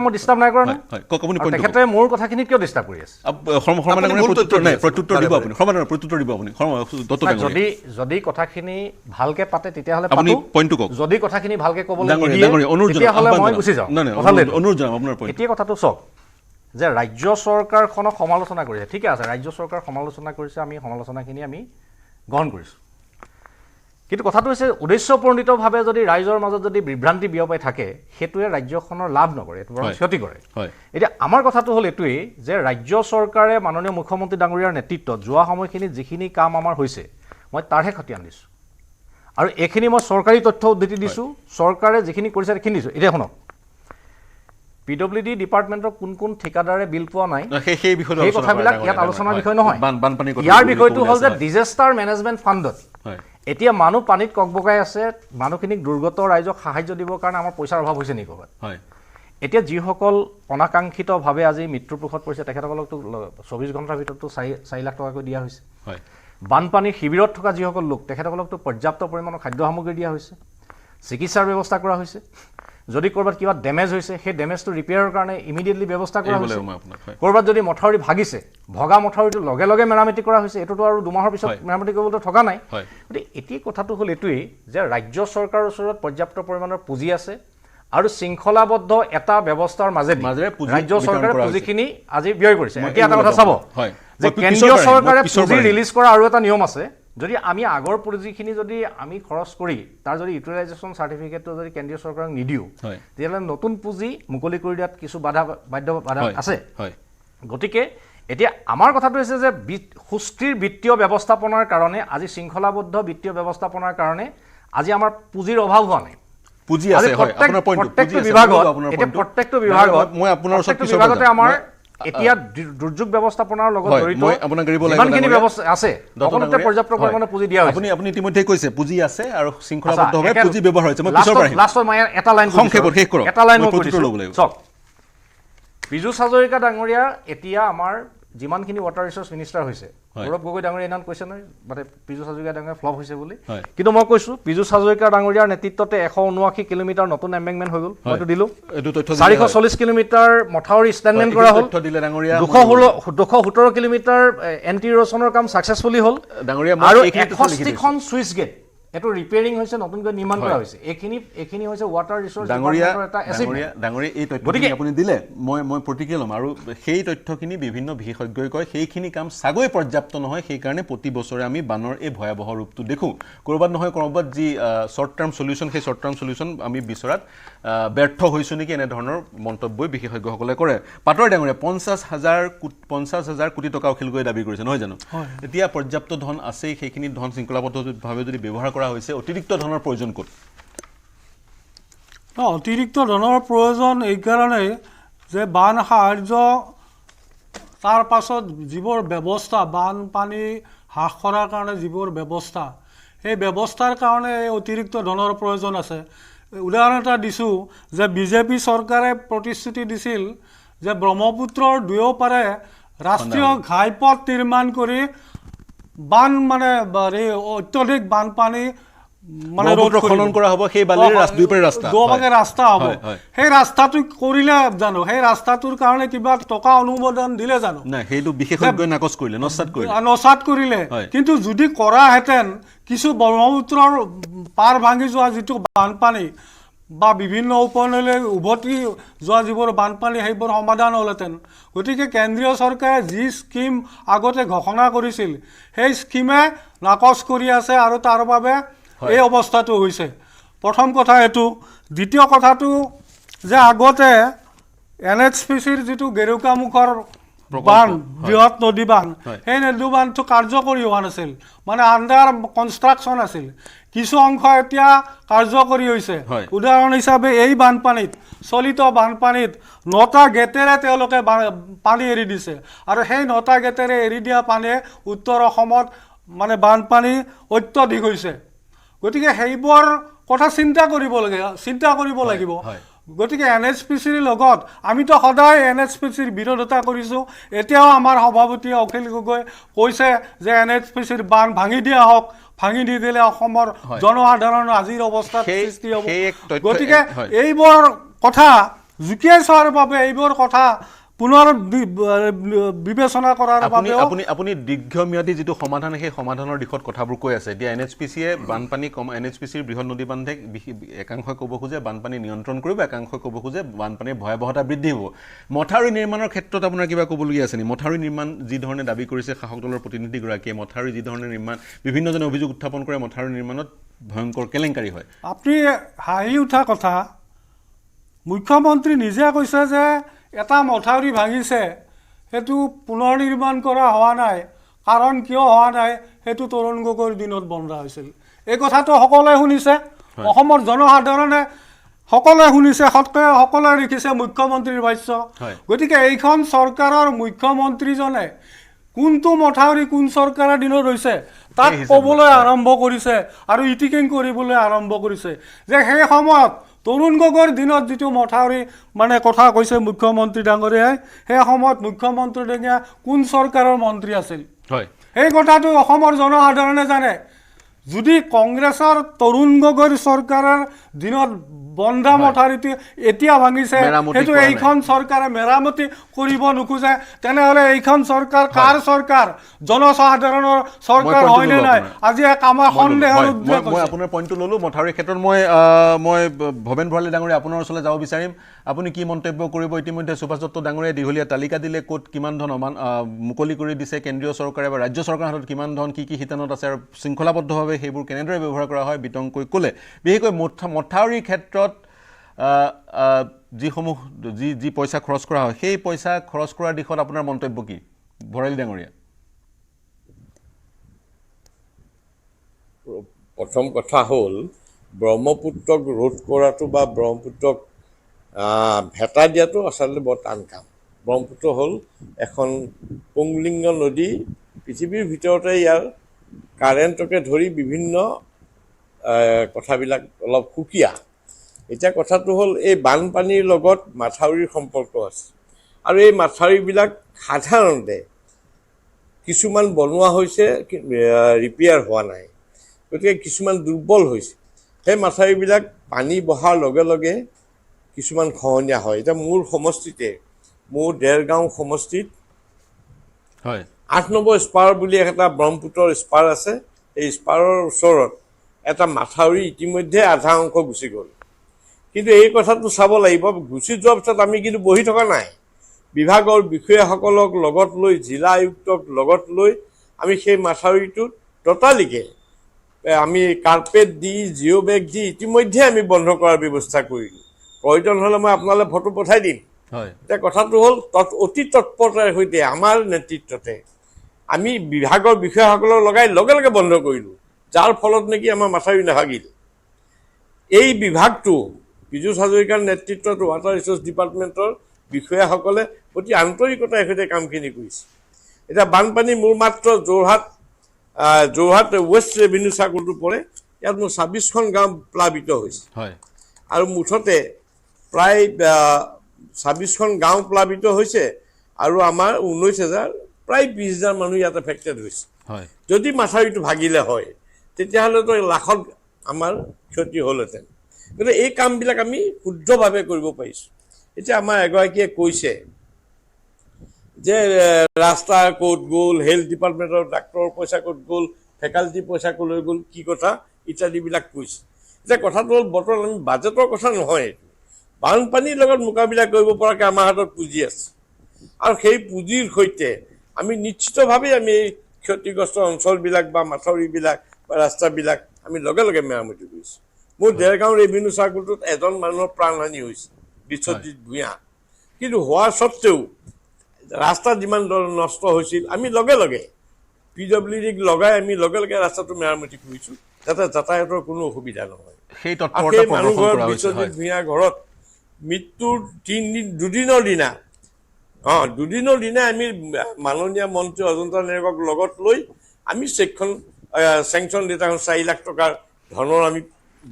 মই ডিস্টাৰ্ব নাই কৰা কওক আপুনি পইণ্টটো তেখেতে মোৰ কথাখিনি কিয় ডিস্টাৰ্ব কৰি আছে প্ৰত্যুত্তৰ দিব আপুনি যদি কথাখিনি ভালকে পাতে তেতিয়াহ'লে আপুনি পইণ্টটো কওক যদি কথাখিনি ভালকে ক'বলৈ অনুৰোধ তেতিয়াহ'লে মই গুচি যাওঁ অনুৰোধ জনাম আপোনাৰ পইণ্ট এতিয়া কথাটো চাওক যে ৰাজ্য চৰকাৰখনক সমালোচনা কৰিছে ঠিকে আছে ৰাজ্য চৰকাৰ সমালোচনা কৰিছে আমি সমালোচনাখিনি আমি গ্ৰহণ কৰিছোঁ কিন্তু কথাটো হৈছে উদ্দেশ্যপ্ৰণোদিতভাৱে যদি ৰাইজৰ মাজত যদি বিভ্ৰান্তি বিয়পাই থাকে সেইটোৱে ৰাজ্যখনৰ লাভ নকৰে এইটো বৰং ক্ষতি কৰে এতিয়া আমাৰ কথাটো হ'ল এইটোৱেই যে ৰাজ্য চৰকাৰে মাননীয় মুখ্যমন্ত্ৰী ডাঙৰীয়াৰ নেতৃত্বত যোৱা সময়খিনিত যিখিনি কাম আমাৰ হৈছে মই তাৰহে খতিয়ান দিছোঁ আৰু এইখিনি মই চৰকাৰী তথ্য উদ্ধৃতি দিছোঁ চৰকাৰে যিখিনি কৰিছে সেইখিনি দিছোঁ এতিয়া শুনক PWD ডিপাৰ্টমেণ্টৰ কোন কোন ঠিকাদাৰে বিল পোৱা নাই সেই কথাবিলাক ইয়াত আলোচনাৰ বিষয় নহয় ইয়াৰ বিষয়টো হ'ল যে ডিজাষ্টাৰ মেনেজমেণ্ট ফাণ্ডত এতিয়া মানুহ পানীত ককবকাই আছে মানুহখিনিক দুৰ্গত ৰাইজক সাহায্য দিবৰ কাৰণে আমাৰ পইচাৰ অভাৱ হৈছে নেকি ক'ৰবাত এতিয়া যিসকল অনাকাংক্ষিতভাৱে আজি মৃত্যুৰ মুখত পৰিছে তেখেতসকলকতো 24 ঘণ্টাৰ ভিতৰতো 4 লাখ টকাকৈ দিয়া হৈছে বানপানীৰ শিবিৰত থকা যিসকল লোক তেখেতসকলকতো পৰ্যাপ্ত পৰিমাণৰ খাদ্য সামগ্ৰী দিয়া হৈছে চিকিৎসাৰ ব্যৱস্থা কৰা হৈছে যদি ক'ৰবাত কিবা ডেমেজ হৈছে সেই ডেমেজটো ৰিপেয়াৰৰ কাৰণে ইমিডিয়েটলি ব্যৱস্থা কৰা হৈছে ক'ৰবাত যদি মথাউৰি ভাগিছে ভগা মথাউৰিটো লগে লগে মেৰামতি কৰা হৈছে এইটোতো আৰু 2 মাহৰ পিছত মেৰামতি কৰিবলৈ থকা নাই গতিকে এতিয়া কথাটো হ'ল এইটোৱেই যে ৰাজ্য চৰকাৰৰ ওচৰত পৰ্যাপ্ত পৰিমাণৰ পুঁজি আছে আৰু শৃংখলাবদ্ধ এটা ব্যৱস্থাৰ মাজেদি ৰাজ্য চৰকাৰে পুঁজিখিনি আজি ব্যয় কৰিছে এতিয়া এটা কথা চাব যে কেন্দ্ৰীয় চৰকাৰে পুঁজি ৰিলিজ কৰা আৰু এটা নিয়ম আছে যদি আমি আগৰ পুঁজিখিনি যদি আমি খৰচ কৰি তাৰ যদি ইউটিলাইজেশ্যন চাৰ্টিফিকেটটো যদি কেন্দ্ৰীয় চৰকাৰক নিদিওঁ তেতিয়াহ'লে নতুন পুঁজি মুকলি কৰি দিয়াত কিছু বাধা আছে গতিকে এতিয়া আমাৰ কথাটো হৈছে যে সুস্থিৰ বিত্তীয় ব্যৱস্থাপনাৰ কাৰণে আজি শৃংখলাবদ্ধ বিত্তীয় ব্যৱস্থাপনাৰ কাৰণে আজি আমাৰ পুঁজিৰ অভাৱ হোৱা নাই পুঁজি আছে হয় আপোনাৰ পইণ্ট প্ৰত্যেকটো বিভাগতে আমাৰ এতিয়া দুৰ্যোগ ব্যৱস্থাপনাৰ লগত জড়িত যিমানখিনি ব্যৱস্থা আছে সকলোতে পৰ্যাপ্ত পৰিমাণৰ পুঁজি দিয়া হৈছে আপুনি ইতিমধ্যে কৈছে পুঁজি আছে আৰু শৃংখলাবদ্ধভাৱে পুঁজি ব্যৱহাৰ হৈছে মই পিছৰ পৰা আহিম লাষ্টত মই এটা লাইন সংক্ষেপত শেষ কৰক এটা লাইন মই কৈছোঁ চাওক পীযুষ হাজৰিকা ডাঙৰীয়া এতিয়া আমাৰ যিমানখিনি ৱাটাৰ ৰিচোৰ্চ মিনিষ্টাৰ হৈছে গৌৰৱ গগৈ ডাঙৰীয়া এনান কৈছে নহয় মানে পীযুষ হাজৰিকা ডাঙৰীয়া ফ্লপ হৈছে বুলি কিন্তু মই কৈছোঁ পীযুষ হাজৰিকা ডাঙৰীয়াৰ নেতৃত্বতে 179 কিলোমিটাৰ নতুন এম্বেংকমেণ্ট হৈ গ'ল মইতো দিলোঁ 440 কিলোমিটাৰ মথাউৰি ষ্টেণ্ডমেণ্ট কৰা হ'ল 217 কিলোমিটাৰ এণ্টি ইৰ'চনৰ কাম ছাকচেছফুলি হ'ল আৰু 61খন চুইচ গেট এইটো ৰিপেয়াৰিং হৈছে নতুনকৈ নিৰ্মাণ কৰা হৈছে এইখিনি হৈছে ৱাটাৰ ৰিচোৰ্চ ডিপাৰ্টমেণ্টৰ এটা ডাঙৰীয়া এই তথ্যখিনি আপুনি দিলে মই প্ৰতিক্ৰিয়া ল'ম আৰু সেই তথ্যখিনি বিভিন্ন বিশেষজ্ঞই কয় সেইখিনি কাম চাগৈ পৰ্যাপ্ত নহয় সেইকাৰণে প্ৰতি বছৰে আমি বানৰ এই ভয়াৱহ ৰূপটো দেখোঁ ক'ৰবাত নহয় ক'ৰবাত যি শ্বৰ্ট টাৰ্ম চলিউশ্যন সেই শ্বৰ্ট টাৰ্ম চলিউশ্যন আমি বিচৰাত ব্যৰ্থ হৈছোঁ নেকি এনেধৰণৰ মন্তব্যই বিশেষজ্ঞসকলে কৰে পাটোৱাৰী ডাঙৰীয়া 50,000 কোটি টকা অখিল গগৈয়ে দাবী কৰিছে নহয় জানো এতিয়া পৰ্যাপ্ত ধন আছেই সেইখিনি ধন শৃংখলাবদ্ধভাৱে যদি ব্যৱহাৰ কৰা হৈছে অতিৰিক্ত ধনৰ প্ৰয়োজন ক'ত অতিৰিক্ত ধনৰ প্ৰয়োজন এইকাৰণে যে বান সাহাৰ্য তাৰ পাছত যিবোৰ ব্যৱস্থা বানপানী হ্ৰাস কৰাৰ কাৰণে যিবোৰ ব্যৱস্থা সেই ব্যৱস্থাৰ কাৰণে এই অতিৰিক্ত ধনৰ প্ৰয়োজন আছে উদাহৰণ এটা দিছোঁ যে বিজেপি চৰকাৰে প্ৰতিশ্ৰুতি দিছিল যে ব্ৰহ্মপুত্ৰৰ দুয়োপাৰে ৰাষ্ট্ৰীয় ঘাইপথ নিৰ্মাণ কৰি বান মানে অত্যধিক বানপানী মানে খনন কৰা হ'ব সেই বালিৰ দুয়োপাৰে ৰাস্তা হ'ব সেই ৰাস্তাটো কৰিলে জানো সেই ৰাস্তাটোৰ কাৰণে কিবা টকা অনুমোদন দিলে জানো নাই সেইটো বিশেষজ্ঞই নাকচ কৰিলে নচাত কৰিলে কিন্তু যদি কৰাহেঁতেন কিছু ব্ৰহ্মপুত্ৰৰ পাৰ ভাঙি যোৱা যিটো বানপানী বা বিভিন্ন উপনৈলৈ উভতি যোৱা যিবোৰ বানপানী সেইবোৰ সমাধান হ'লহেঁতেন গতিকে কেন্দ্ৰীয় চৰকাৰে যি স্কিম আগতে ঘোষণা কৰিছিল সেই স্কিমে নাকচ কৰি আছে আৰু তাৰ বাবে এই অৱস্থাটো হৈছে প্ৰথম কথা এইটো দ্বিতীয় কথাটো যে আগতে NHPCৰ যিটো গেৰুকামুখৰ বান বৃহৎ নদী বান সেই নদী বানটো কাৰ্যকৰী হোৱা নাছিল মানে আণ্ডাৰ কনষ্ট্ৰাকশ্যন আছিল কিছু অংশ এতিয়া কাৰ্যকৰী হৈছে উদাহৰণ হিচাপে এই বানপানীত চলিত বানপানীত 9টা গেটেৰে তেওঁলোকে পানী এৰি দিছে আৰু সেই 9টা গেটেৰে এৰি দিয়া পানীয়ে উত্তৰ অসমত মানে বানপানী অত্যধিক হৈছে গতিকে সেইবোৰ কথা চিন্তা কৰিব লাগিব গতিকে NHPCৰ লগত আমিতো সদায় NHPCৰ বিৰোধিতা কৰিছোঁ এতিয়াও আমাৰ সভাপতি অখিল গগৈ কৈছে যে NHPCৰ বান ভাঙি দিয়া হওক ভাঙি দি দিলে অসমৰ জনসাধাৰণৰ আজিৰ অৱস্থাত সৃষ্টি হ'ব গতিকে এইবোৰ কথা জুকিয়াই চোৱাৰ বাবে এইবোৰ কথা পুনৰ বিবেচনা কৰাৰ বাবে আপুনি দীৰ্ঘম্যাদী যিটো সমাধান সেই সমাধানৰ দিশত কথাবোৰ কৈ আছে এতিয়া NHPCয়ে বানপানী NHPCৰ বৃহৎ নদী বান্ধে একাংশই ক'ব খোজে বানপানী নিয়ন্ত্ৰণ কৰিব একাংশই ক'ব খোজে বানপানীৰ ভয়াৱহতা বৃদ্ধি হ'ব মথাউৰি নিৰ্মাণৰ ক্ষেত্ৰত আপোনাৰ কিবা ক'বলগীয়া আছে নেকি মথাউৰি নিৰ্মাণ যি ধৰণে দাবী কৰিছে শাসক দলৰ প্ৰতিনিধিগৰাকীয়ে মথাউৰি যি ধৰণে নিৰ্মাণ বিভিন্নজনে অভিযোগ উত্থাপন কৰে মথাউৰি নিৰ্মাণত ভয়ংকৰ কেলেংকাৰী হয় আপুনি হাঁহি উঠা কথা মুখ্যমন্ত্ৰী নিজে কৈছে যে এটা মথাউৰি ভাঙিছে সেইটো পুনৰ নিৰ্মাণ কৰা হোৱা নাই কাৰণ কিয় হোৱা নাই সেইটো তৰুণ গগৈৰ দিনত বন্ধ হৈছিল এই কথাটো সকলোৱে শুনিছে অসমৰ জনসাধাৰণে সকলোৱে শুনিছে সকলোৱে লিখিছে মুখ্যমন্ত্ৰীৰ ভাষ্য গতিকে এইখন চৰকাৰৰ মুখ্যমন্ত্ৰীজনে কোনটো মথাউৰি কোন চৰকাৰৰ দিনত হৈছে তাক ক'বলৈ আৰম্ভ কৰিছে আৰু ইটিকিং কৰিবলৈ আৰম্ভ কৰিছে যে সেই সময়ত তৰুণ গগৈৰ দিনত যিটো মথাউৰি মানে কথা কৈছে মুখ্যমন্ত্ৰী ডাঙৰীয়াই সেই সময়ত মুখ্যমন্ত্ৰী ডাঙৰীয়া কোন চৰকাৰৰ মন্ত্ৰী আছিল সেই কথাটো অসমৰ জনসাধাৰণে জানে যদি কংগ্ৰেছৰ তৰুণ গগৈৰ চৰকাৰৰ দিনত বন্ধা মথাউৰিটো এতিয়া ভাঙিছে সেইটো এইখন চৰকাৰে মেৰামতি কৰিব নোখোজে তেনেহ'লে এইখন চৰকাৰ কাৰ চৰকাৰ জনসাধাৰণৰ চৰকাৰ হয়নে নাই আজি এক আমাৰ সন্দেহৰ উদ্ৰেক মই আপোনাৰ পইণ্টটো ল'লোঁ মথাউৰিৰ ক্ষেত্ৰত মই ভৱেন ভৰালী ডাঙৰীয়া আপোনাৰ ওচৰলৈ যাব বিচাৰিম আপুনি কি মন্তব্য কৰিব ইতিমধ্যে সুভাষ দত্ত ডাঙৰীয়াই দীঘলীয়া তালিকা দিলে ক'ত কিমান ধন মুকলি কৰি দিছে কেন্দ্ৰীয় চৰকাৰে বা ৰাজ্য চৰকাৰৰ হাতত কিমান ধন কি শিতানত আছে আৰু শৃংখলাবদ্ধভাৱে সেইবোৰ কেনেদৰে ব্যৱহাৰ কৰা হয় বিতংকৈ ক'লে বিশেষকৈ মথাউৰিৰ ক্ষেত্ৰত যিসমূহ যি পইচা খৰচ কৰা হয় সেই পইচা খৰচ কৰাৰ দিশত আপোনাৰ মন্তব্য কি ভৰালী ডাঙৰীয়া প্ৰথম কথা হ'ল ব্ৰহ্মপুত্ৰক ৰোধ কৰাটো বা ব্ৰহ্মপুত্ৰক ভেটা দিয়াটো আচলতে বৰ টান কাম ব্ৰহ্মপুত্ৰ হ'ল এখন পুংলিংগ নদী পৃথিৱীৰ ভিতৰতে ইয়াৰ কাৰেণ্টকে ধৰি বিভিন্ন কথাবিলাক অলপ সুকীয়া এতিয়া কথাটো হ'ল এই বানপানীৰ লগত মাথাউৰিৰ সম্পৰ্ক আছে আৰু এই মাথাউৰিবিলাক সাধাৰণতে কিছুমান বনোৱা হৈছে ৰিপেয়াৰ হোৱা নাই, গতিকে কিছুমান দুৰ্বল হৈছে। সেই মাথাউৰিবিলাক পানী বহাৰ লগে লগে কিছুমান খহনীয়া হয়। এতিয়া মোৰ সমষ্টিতে, মোৰ দেৰগাঁও সমষ্টিত হয় 8 নম্বৰ স্পাৰ বুলি এটা ব্ৰহ্মপুত্ৰৰ স্পাৰ আছে। এই স্পাৰৰ ওচৰত এটা মাথাউৰি ইতিমধ্যে আধা অংশ গুচি গ'ল। কিন্তু এই কথাটো চাব লাগিব, গুচি যোৱাৰ পিছত আমি কিন্তু বহি থকা নাই। বিভাগৰ বিষয়াসকলক লগত লৈ, জিলা আয়ুক্তক লগত লৈ আমি সেই মাথাউৰিটোত ততালিকে আমি কাৰ্পেট দি, জিঅ' বেগ দি ইতিমধ্যে আমি বন্ধ কৰাৰ ব্যৱস্থা কৰিলোঁ। প্ৰয়োজন হ'লে মই আপোনালৈ ফটো পঠাই দিম। হয় এতিয়া কথাটো হ'ল অতি তৎপৰতাৰ সৈতে আমাৰ নেতৃত্বতে আমি বিভাগৰ বিষয়াসকলক লগাই লগে লগে বন্ধ কৰিলোঁ, যাৰ ফলত নেকি আমাৰ মাথাউৰি নাভাগিল। এই বিভাগটো পীযুষ হাজৰিকাৰ নেতৃত্বত ৱাটাৰ ৰিচোৰ্চ ডিপাৰ্টমেণ্টৰ বিষয়াসকলে অতি আন্তৰিকতাৰ সৈতে কামখিনি কৰিছে। এতিয়া বানপানী মোৰ মাত্ৰ যোৰহাট ৱেষ্ট ৰেভিনিউ চাৰ্কলটো পৰে, ইয়াত মোৰ 26খন গাঁও প্লাবিত হৈছে হয় আৰু মুঠতে প্ৰায় 26খন গাঁও প্লাবিত হৈছে আৰু আমাৰ 19,000 প্ৰায় 20,000 মানুহ ইয়াত এফেক্টেড হৈছে। হয় যদি মাথাউৰিটো ভাগিলে হয় তেতিয়াহ'লেতো লাখত আমাৰ ক্ষতি হ'লহেঁতেন। গতিকে এই কামবিলাক আমি শুদ্ধভাৱে কৰিব পাৰিছোঁ। এতিয়া আমাৰ এগৰাকীয়ে কৈছে যে ৰাস্তা ক'ত গ'ল, হেল্থ ডিপাৰ্টমেণ্টৰ ডাক্তৰৰ পইচা ক'ত গ'ল, ফেকাল্টি পইচা ক'লৈ গ'ল, কি কথা ইত্যাদিবিলাক কৈছে। এতিয়া কথাটো হ'ল বৰ্তমান আমি বাজেটৰ কথা নহয়, এইটো বানপানীৰ লগত মোকাবিলা কৰিব পৰাকৈ আমাৰ হাতত পুঁজি আছে আৰু সেই পুঁজিৰ সৈতে আমি নিশ্চিতভাৱে আমি এই ক্ষতিগ্ৰস্ত অঞ্চলবিলাক বা মাথাউৰিবিলাক বা ৰাস্তাবিলাক আমি লগে লগে মেৰামতি কৰিছোঁ। মোৰ দেৰগাঁও ৰেভিনিউ চাৰ্কলটোত এজন মানুহৰ প্ৰাণহানি হৈছে, বিশ্বজিৎ ভূঞা। কিন্তু হোৱাৰ স্বত্তেও ৰাস্তা যিমান নষ্ট হৈছিল আমি লগে লগে PWDক লগাই আমি লগে লগে ৰাস্তাটো মেৰামতি কৰিছোঁ, যাতে যাতায়াতৰ কোনো অসুবিধা নহয়। সেই আৰু তৎপৰতা সেই প্ৰদৰ্শন মানুহঘৰত কৰা হৈছে। বিশ্বজিৎ হয় ভূঞাৰ ঘৰত মৃত্যুৰ দুদিনৰ দিনা আমি মাননীয় মন্ত্ৰী অজন্তা নেওগক লগত লৈ আমি চেংচন লেটাৰখন 4 লাখ টকাৰ ধনৰ আমি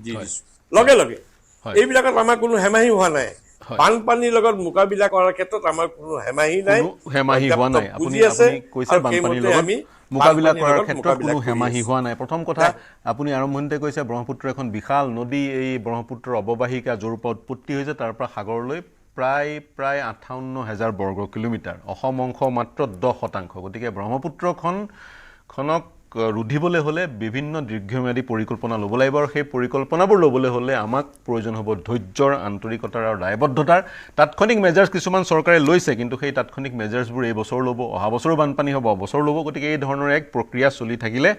দি দিছোঁ লগে লগে। হয়। এইবিলাকত আমাৰ কোনো হেমাহি হোৱা নাই। হয়। বানপানীৰ লগত মোকাবিলা কৰাৰ ক্ষেত্ৰত আমাৰ কোনো হেমাহি নাই, কোনো হেমাহি হোৱা নাই। পৰ্যাপ্ত আপুনি পুঁজি আছে কৈছে আৰু বানপানীৰ সেইমতে লগত আমি মোকাবিলা বানপানীৰ কৰাৰ লগত ক্ষেত্ৰত মোকাবিলা কোনো কৰি হেমাহি আছোঁ। হোৱা নাই। প্ৰথম কথা, আপুনি আৰম্ভণিতে কৈছে ব্ৰহ্মপুত্ৰ এখন বিশাল নদী, এই ব্ৰহ্মপুত্ৰৰ অৱবাহিকা য'ৰ পৰা উৎপত্তি হৈছে তাৰ পৰা সাগৰলৈ প্ৰায় 58,000 বৰ্গ কিলোমিটাৰ, অসম অংশ মাত্ৰ 10%। গতিকে ব্ৰহ্মপুত্ৰখনক ৰুধিবলৈ হ'লে বিভিন্ন দীৰ্ঘম্যাদী পৰিকল্পনা ল'ব লাগিব আৰু সেই পৰিকল্পনাবোৰ ল'বলৈ হ'লে আমাক প্ৰয়োজন হ'ব ধৈৰ্যৰ, আন্তৰিকতাৰ আৰু দায়বদ্ধতাৰ। তাৎক্ষণিক মেজাৰ্ছ কিছুমান চৰকাৰে লৈছে, কিন্তু সেই তাৎক্ষণিক মেজাৰ্ছবোৰ এই বছৰ ল'ব, অহা বছৰো বানপানী হ'ব, অবছৰ ল'ব। গতিকে এই ধৰণৰ এক প্ৰক্ৰিয়া চলি থাকিলে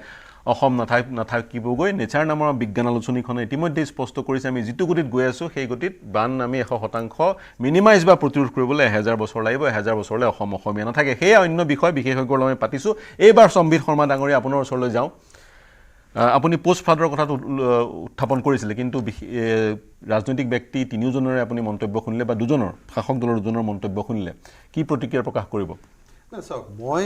অসম নাথাকিবগৈ। নেচাৰ নামৰ বিজ্ঞান আলোচনীখনে ইতিমধ্যে স্পষ্ট কৰিছে আমি যিটো গতিত গৈ আছোঁ সেই গতিত বান আমি 100% মিনিমাইজ বা প্ৰতিৰোধ কৰিবলৈ 1000 বছৰ লাগিব। 1000 বছৰলৈ অসমীয়া নাথাকে। সেয়া অন্য বিষয়, বিশেষজ্ঞৰ লগত আমি পাতিছোঁ। এইবাৰ সম্বিত শৰ্মা ডাঙৰীয়া আপোনাৰ ওচৰলৈ যাওঁ। আপুনি পোষ্ট ফ্লাডৰ কথাটো উত্থাপন কৰিছিলে, কিন্তু ৰাজনৈতিক ব্যক্তি তিনিওজনৰে আপুনি মন্তব্য শুনিলে বা দুজনৰ শাসক দলৰ দুজনৰ মন্তব্য শুনিলে, কি প্ৰতিক্ৰিয়া প্ৰকাশ কৰিব? চাওক, মই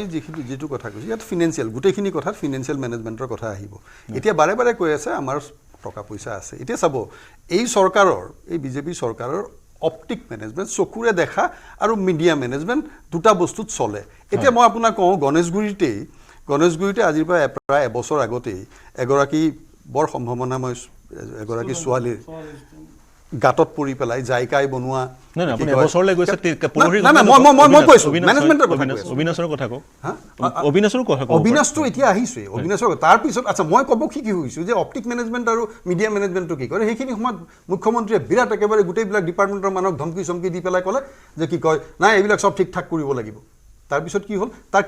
যিটো কথা কৈছোঁ ইয়াত ফিনেন্সিয়েল, গোটেইখিনি কথাত ফিনেন্সিয়েল মেনেজমেণ্টৰ কথা আহিব। এতিয়া বাৰে বাৰে কৈ আছে আমাৰ টকা পইচা আছে। এতিয়া চাব, এই চৰকাৰৰ, এই বিজেপি চৰকাৰৰ অপটিক মেনেজমেণ্ট, চকুৰে দেখা আৰু মিডিয়া মেনেজমেণ্ট দুটা বস্তুত চলে। এতিয়া মই আপোনাক কওঁ, গণেশগুৰিতে আজিৰ পৰা প্ৰায় এবছৰ আগতেই এগৰাকী বৰ সম্ভাৱনাময় এগৰাকী ছোৱালীৰ গাঁতত পৰি পেলাই জাইকাই বনোৱা, অবিনাশটো এতিয়া আহিছে। অবিনাশৰ তাৰপিছত আচ্ছা মই ক'ব কি হৈছোঁ যে অপটিক মেনেজমেণ্ট আৰু মিডিয়া মেনেজমেণ্টটো কি কৰে। সেইখিনি সময়ত মুখ্যমন্ত্ৰীয়ে বিৰাট একেবাৰে গোটেইবিলাক ডিপাৰ্টমেণ্টৰ মানুহক ধমকি চমকি দি পেলাই ক'লে যে কি কয়, নাই এইবিলাক চব ঠিক ঠাক কৰিব লাগিব। তাৰপিছত কি হ'ল, তাৰ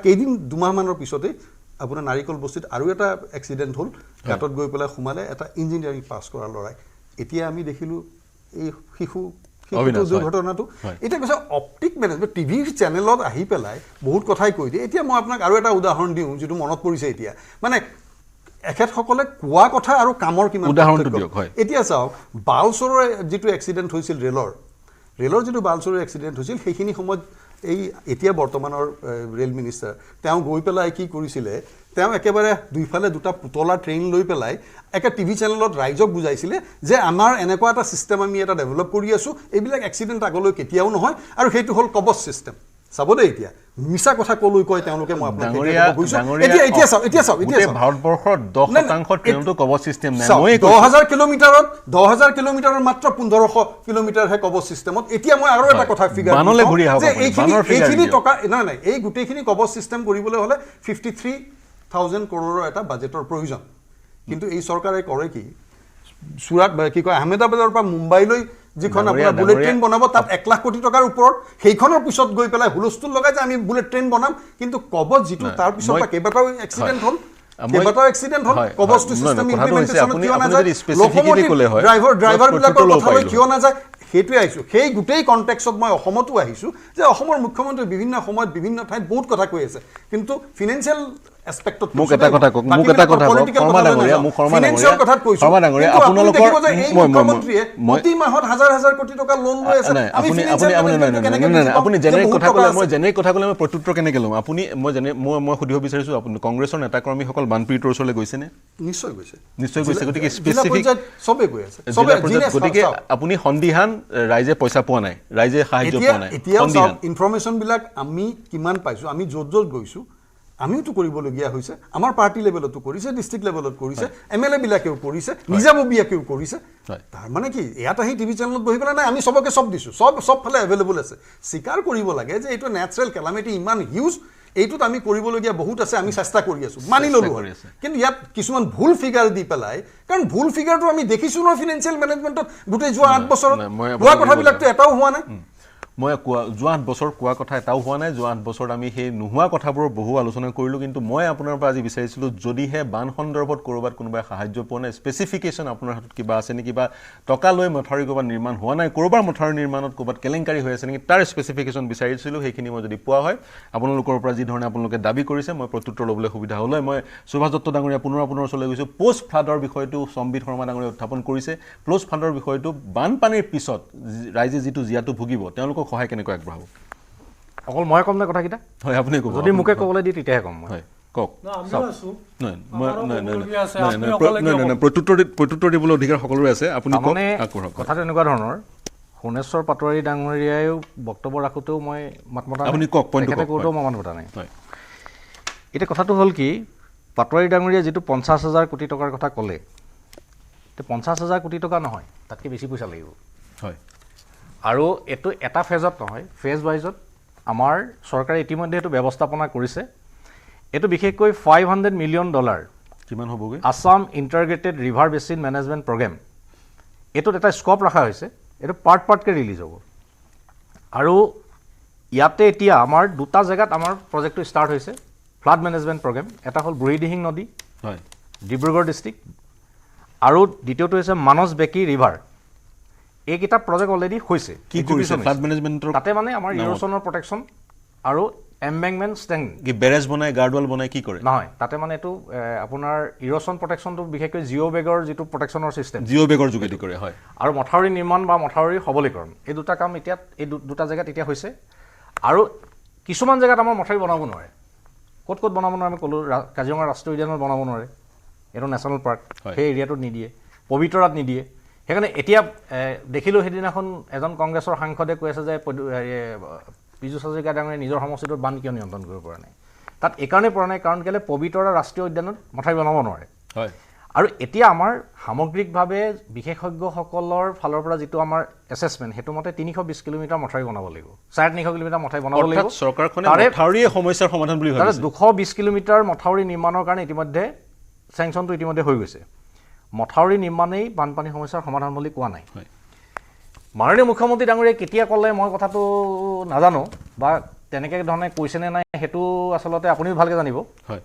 দুমাহমানৰ পিছতেই আপোনাৰ নাৰিকল বস্তিত আৰু এটা এক্সিডেণ্ট হ'ল। গাঁতত গৈ পেলাই সোমালে এটা ইঞ্জিনিয়াৰিং পাছ কৰা ল'ৰাই। এতিয়া আমি দেখিলোঁ এই শিশু দুৰ্ঘটনাটো। এতিয়া কৈছে অপটিক মেনেজমেণ্ট, টিভিৰ চেনেলত আহি পেলাই বহুত কথাই কৈ দিয়ে। এতিয়া মই আপোনাক আৰু এটা উদাহৰণ দিওঁ যিটো মনত পৰিছে এতিয়া, মানে এখেতসকলে কোৱা কথা আৰু কামৰ কিমান উদাহৰণটো দিয়ক। এতিয়া চাওক, বালচৰৰ যিটো এক্সিডেণ্ট হৈছিল, ৰেলৰ যিটো বালচৰৰ এক্সিডেণ্ট হৈছিল, সেইখিনি সময়ত এই এতিয়া বৰ্তমানৰ ৰেল মিনিষ্টাৰ তেওঁ গৈ পেলাই কি কৰিছিলে, তেওঁ একেবাৰে দুইফালে দুটা পুতলা ট্ৰেইন লৈ পেলাই টিভি চেনেলত ৰাইজক বুজাইছিলে যে আমাৰ এনেকুৱা এটা ছিষ্টেম আমি এটা ডেভেলপ কৰি আছোঁ, এইবিলাক এক্সিডেণ্ট আগলৈ কেতিয়াও নহয়, আৰু সেইটো হ'ল কবচ ছিষ্টেম। চাব দেই এতিয়া মিছা কথা কলৈ কয় তেওঁলোকে মই আপোনাক ডাঙৰীয়া এতিয়া চাওক ভাৰতবৰ্ষৰ 10% ট্ৰেইনতো কবচ চিষ্টেম নাই মই 10,000 কিলোমিটাৰৰ মাত্ৰ 1500 কিলোমিটাৰহে কবচ চিষ্টেমত এতিয়া মই আৰু এটা কথা ফিগাৰ বানলৈ ঘূৰি আহক যে বানৰ এইখিনি টকা নাই এই গোটেইখিনি কবচ চিষ্টেম কৰিবলৈ হ'লে 53,000 কৰোৰৰ এটা বাজেটৰ প্ৰয়োজন কিন্তু এই চৰকাৰে কৰে কি সুৰাট কি কয় আহমেদাবাদৰ পৰা মুম্বাইলৈ যিখন আপোনাৰ বুলেট ট্ৰেইন বনাব তাত 1 লাখ কোটি টকাৰ ওপৰত সেইখনৰ পিছত গৈ পেলাই হুলস্থুল লগাই যে আমি বুলেট ট্ৰেইন বনাম কিন্তু কবচ যিটো তাৰ পিছত কেইবাটাও এক্সিডেণ্ট হ'ল কবচটো চিষ্টেম ইমপ্লিমেণ্টেশ্যনত কিয় নাযায় ড্ৰাইভাৰবিলাকৰ কথালৈ কিয় নাযায় সেইটোৱে আহিছোঁ সেই গোটেই কণ্টেক্সত মই অসমতো আহিছোঁ যে অসমৰ মুখ্যমন্ত্ৰী বিভিন্ন সময়ত বিভিন্ন ঠাইত বহুত কথা কৈ আছে কিন্তু ফিনেন্সিয়েল এছপেক্টত মোক এটা কথা কওক শৰ্মা ডাঙৰীয়া আপোনালোকৰ প্ৰতি মাহত হাজাৰ কোটি টকা লোন লৈ আছে আপুনি জেনেৰিক কথা ক'লে মই প্ৰত্যুত্তৰ কেনেকৈ ল'ম আপুনি মই সুধিব বিচাৰিছোঁ আপুনি কংগ্ৰেছৰ নেতাকৰ্মীসকল বানপীড়িতৰ ওচৰলৈ গৈছেনে নিশ্চয় গৈছে গতিকে স্পেচিফিক চবেই গৈ আছে গতিকে আপুনি সন্দিহান ৰাইজে পইচা পোৱা নাই ৰাইজে সাহায্য পোৱা নাই এতিয়া ইনফৰমেশ্যনবিলাক আমি কিমান পাইছোঁ আমি য'ত গৈছোঁ আমিওতো কৰিবলগীয়া হৈছে আমাৰ পাৰ্টি লেভেলতো কৰিছে ডিষ্ট্ৰিক্ট লেভেলত কৰিছে MLA বিলাকেও কৰিছে নিজাববীয়াকেও কৰিছে তাৰ মানে কি ইয়াত আহি টিভি চেনেলত বহি পেলাই নাই আমি চবকে চব দিছোঁ চব ফালে এভেইলেবল আছে স্বীকাৰ কৰিব লাগে যে এইটো নেচাৰেল কেলামিটি ইমান হিউজ এইটোত আমি কৰিবলগীয়া বহুত আছে আমি চেষ্টা কৰি আছোঁ মানি ল'লোঁ কিন্তু ইয়াত কিছুমান ভুল ফিগাৰ দি পেলাই কাৰণ ভুল ফিগাৰটো আমি দেখিছোঁ ন ফিনেন্সিয়েল মেনেজমেণ্টত গোটেই যোৱা 8 বছৰত হোৱা কথাবিলাকতো এটাও হোৱা নাই মই যোৱা 8 বছৰ কোৱা কথা এটাও হোৱা নাই যোৱা 8 বছৰত আমি সেই নোহোৱা কথাবোৰৰ বহু আলোচনা কৰিলোঁ কিন্তু মই আপোনাৰ পৰা আজি বিচাৰিছিলোঁ যদিহে বান সন্দৰ্ভত ক'ৰবাত কোনোবাই সাহায্য পোৱা নাই স্পেচিফিকেশ্যন আপোনাৰ হাতত কিবা আছে নেকি বা টকা লৈ মথাউৰি ক'ৰবাত নিৰ্মাণ হোৱা নাই ক'ৰবাৰ মথাউৰি নিৰ্মাণত ক'ৰবাত কেলেংকাৰী হৈ আছে নেকি তাৰ স্পেচিফিকেশ্যন বিচাৰিছিলোঁ সেইখিনি মই যদি পোৱা হয় আপোনালোকৰ পৰা যি ধৰণে আপোনালোকে দাবী কৰিছে মই প্ৰত্যুত্তৰ ল'বলৈ সুবিধা হ'লে মই সুভাষ দত্ত ডাঙৰীয়া পুনৰ আপোনাৰ ওচৰলৈ গৈছোঁ পোষ্ট ফ্লাডৰ বিষয়টো সম্বিত শৰ্মা ডাঙৰীয়া উত্থাপন কৰিছে পোষ্ট ফ্লাডৰ বিষয়টো বানপানীৰ পিছত ৰাইজে যিটো জীয়াটো ভুগিব তেওঁলোকক সহায় কেনেকৈ আগবঢ়াব অকল মই ক'ম নে কথাকেইটা হয় আপুনি ক'ব যদি মোকে ক'বলৈ দি তেতিয়াহে ক'ম হয় কওক মানে প্ৰত্যুত্তৰ দিবলৈ অধিকাৰ সকলোৰে আছে আপুনি কথাটো এনেকুৱা ধৰণৰ সোণেশ্বৰ পাটোৱাৰী ডাঙৰীয়ায়ো বক্তব্য ৰাখোঁতেও মই মাত মতা আপুনি কওক তেখেতে কৰোঁতেও মই মাত মতা নাই এতিয়া কথাটো হ'ল কি পাটোৱাৰী ডাঙৰীয়াই যিটো 50,000 কোটি টকাৰ কথা ক'লে 50,000 কোটি টকা নহয় তাতকৈ বেছি পইচা লাগিব হয় আৰু এইটো এটা ফেজত নহয় ফেজ ৱাইজত আমাৰ চৰকাৰে ইতিমধ্যে এইটো ব্যৱস্থাপনা কৰিছে এইটো বিশেষকৈ $500 মিলিয়ন কিমান হ'বগৈ Assam integrated river basin management programme এইটোত এটা স্ক'প ৰখা হৈছে এইটো পাৰ্টকৈ ৰিলিজ হ'ব আৰু ইয়াতে এতিয়া আমাৰ দুটা জেগাত আমাৰ প্ৰজেক্টটো ষ্টাৰ্ট হৈছে ফ্লাড মেনেজমেণ্ট প্ৰগ্ৰেম এটা হ'ল বুঢ়ীদিহিং নদী হয় ডিব্ৰুগড় ডিষ্ট্ৰিক্ট আৰু দ্বিতীয়টো হৈছে মানস বেকী ৰিভাৰ এইকেইটা প্ৰজেক্ট অলৰেডি হৈছে কি কৰিছে ফ্লাড মেনেজমেণ্টৰ তাতে মানে আমাৰ ইৰ'শ্যনৰ প্ৰটেকশ্যন আৰু এম্বেংকমেণ্ট ষ্ট্ৰেংথ কি বেৰেজ বনাই গাৰ্ডৱাল বনাই কি কৰে নহয় তাতে মানে এইটো আপোনাৰ ইৰ'শ্যন প্ৰটেকশ্যনটো বিশেষকৈ জিঅ' বেগৰ যিটো প্ৰটেকশ্যনৰ ছিষ্টেম জিঅ' বেগৰ যোগেদি কৰে হয় আৰু মথাউৰি নিৰ্মাণ বা মথাউৰিৰ সবলীকৰণ এই দুটা কাম এতিয়া এই দুটা জেগাত এতিয়া হৈছে আৰু কিছুমান জেগাত আমাৰ মথাউৰি বনাব নোৱাৰে ক'ত বনাব নোৱাৰে আমি ক'লোঁ কাজিৰঙা ৰাষ্ট্ৰীয় উদ্যানত বনাব নোৱাৰে এইটো নেশ্যনেল পাৰ্ক সেই এৰিয়াটোত নিদিয়ে পবিতৰাত নিদিয়ে সেইকাৰণে এতিয়া দেখিলোঁ সেইদিনাখন এজন কংগ্ৰেছৰ সাংসদে কৈ আছে যে পীযুষ হাজৰিকা ডাঙৰীয়াই নিজৰ সমষ্টিটোত বান কিয় নিয়ন্ত্ৰণ কৰিব পৰা নাই তাত এইকাৰণেই পৰা নাই কাৰণ কেলৈ পবিতৰা ৰাষ্ট্ৰীয় উদ্যানত মথাউৰি বনাব নোৱাৰে হয় আৰু এতিয়া আমাৰ সামগ্ৰিকভাৱে বিশেষজ্ঞসকলৰ ফালৰ পৰা যিটো আমাৰ এছেছমেণ্ট সেইটো মতে 320 কিলোমিটাৰ মথাউৰি বনাব লাগিব 350 কিলোমিটাৰ মথাউৰি বনাব লাগিব চৰকাৰখনে মথাউৰিয়ে সমস্যাৰ সমাধান বুলি ভাবিছে 220 কিলোমিটাৰ মথাউৰি নিৰ্মাণৰ কাৰণে ইতিমধ্যে চেংচনটো ইতিমধ্যে হৈ গৈছে মথাউৰি নিৰ্মাণেই বানপানী সমস্যাৰ সমাধান বুলি কোৱা নাই মাননীয় মুখ্যমন্ত্ৰী ডাঙৰীয়াই কেতিয়া ক'লে মই কথাটো নাজানো বা তেনেকৈ ধৰণে কৈছেনে নাই সেইটো আচলতে আপুনিও ভালকৈ জানিব হয়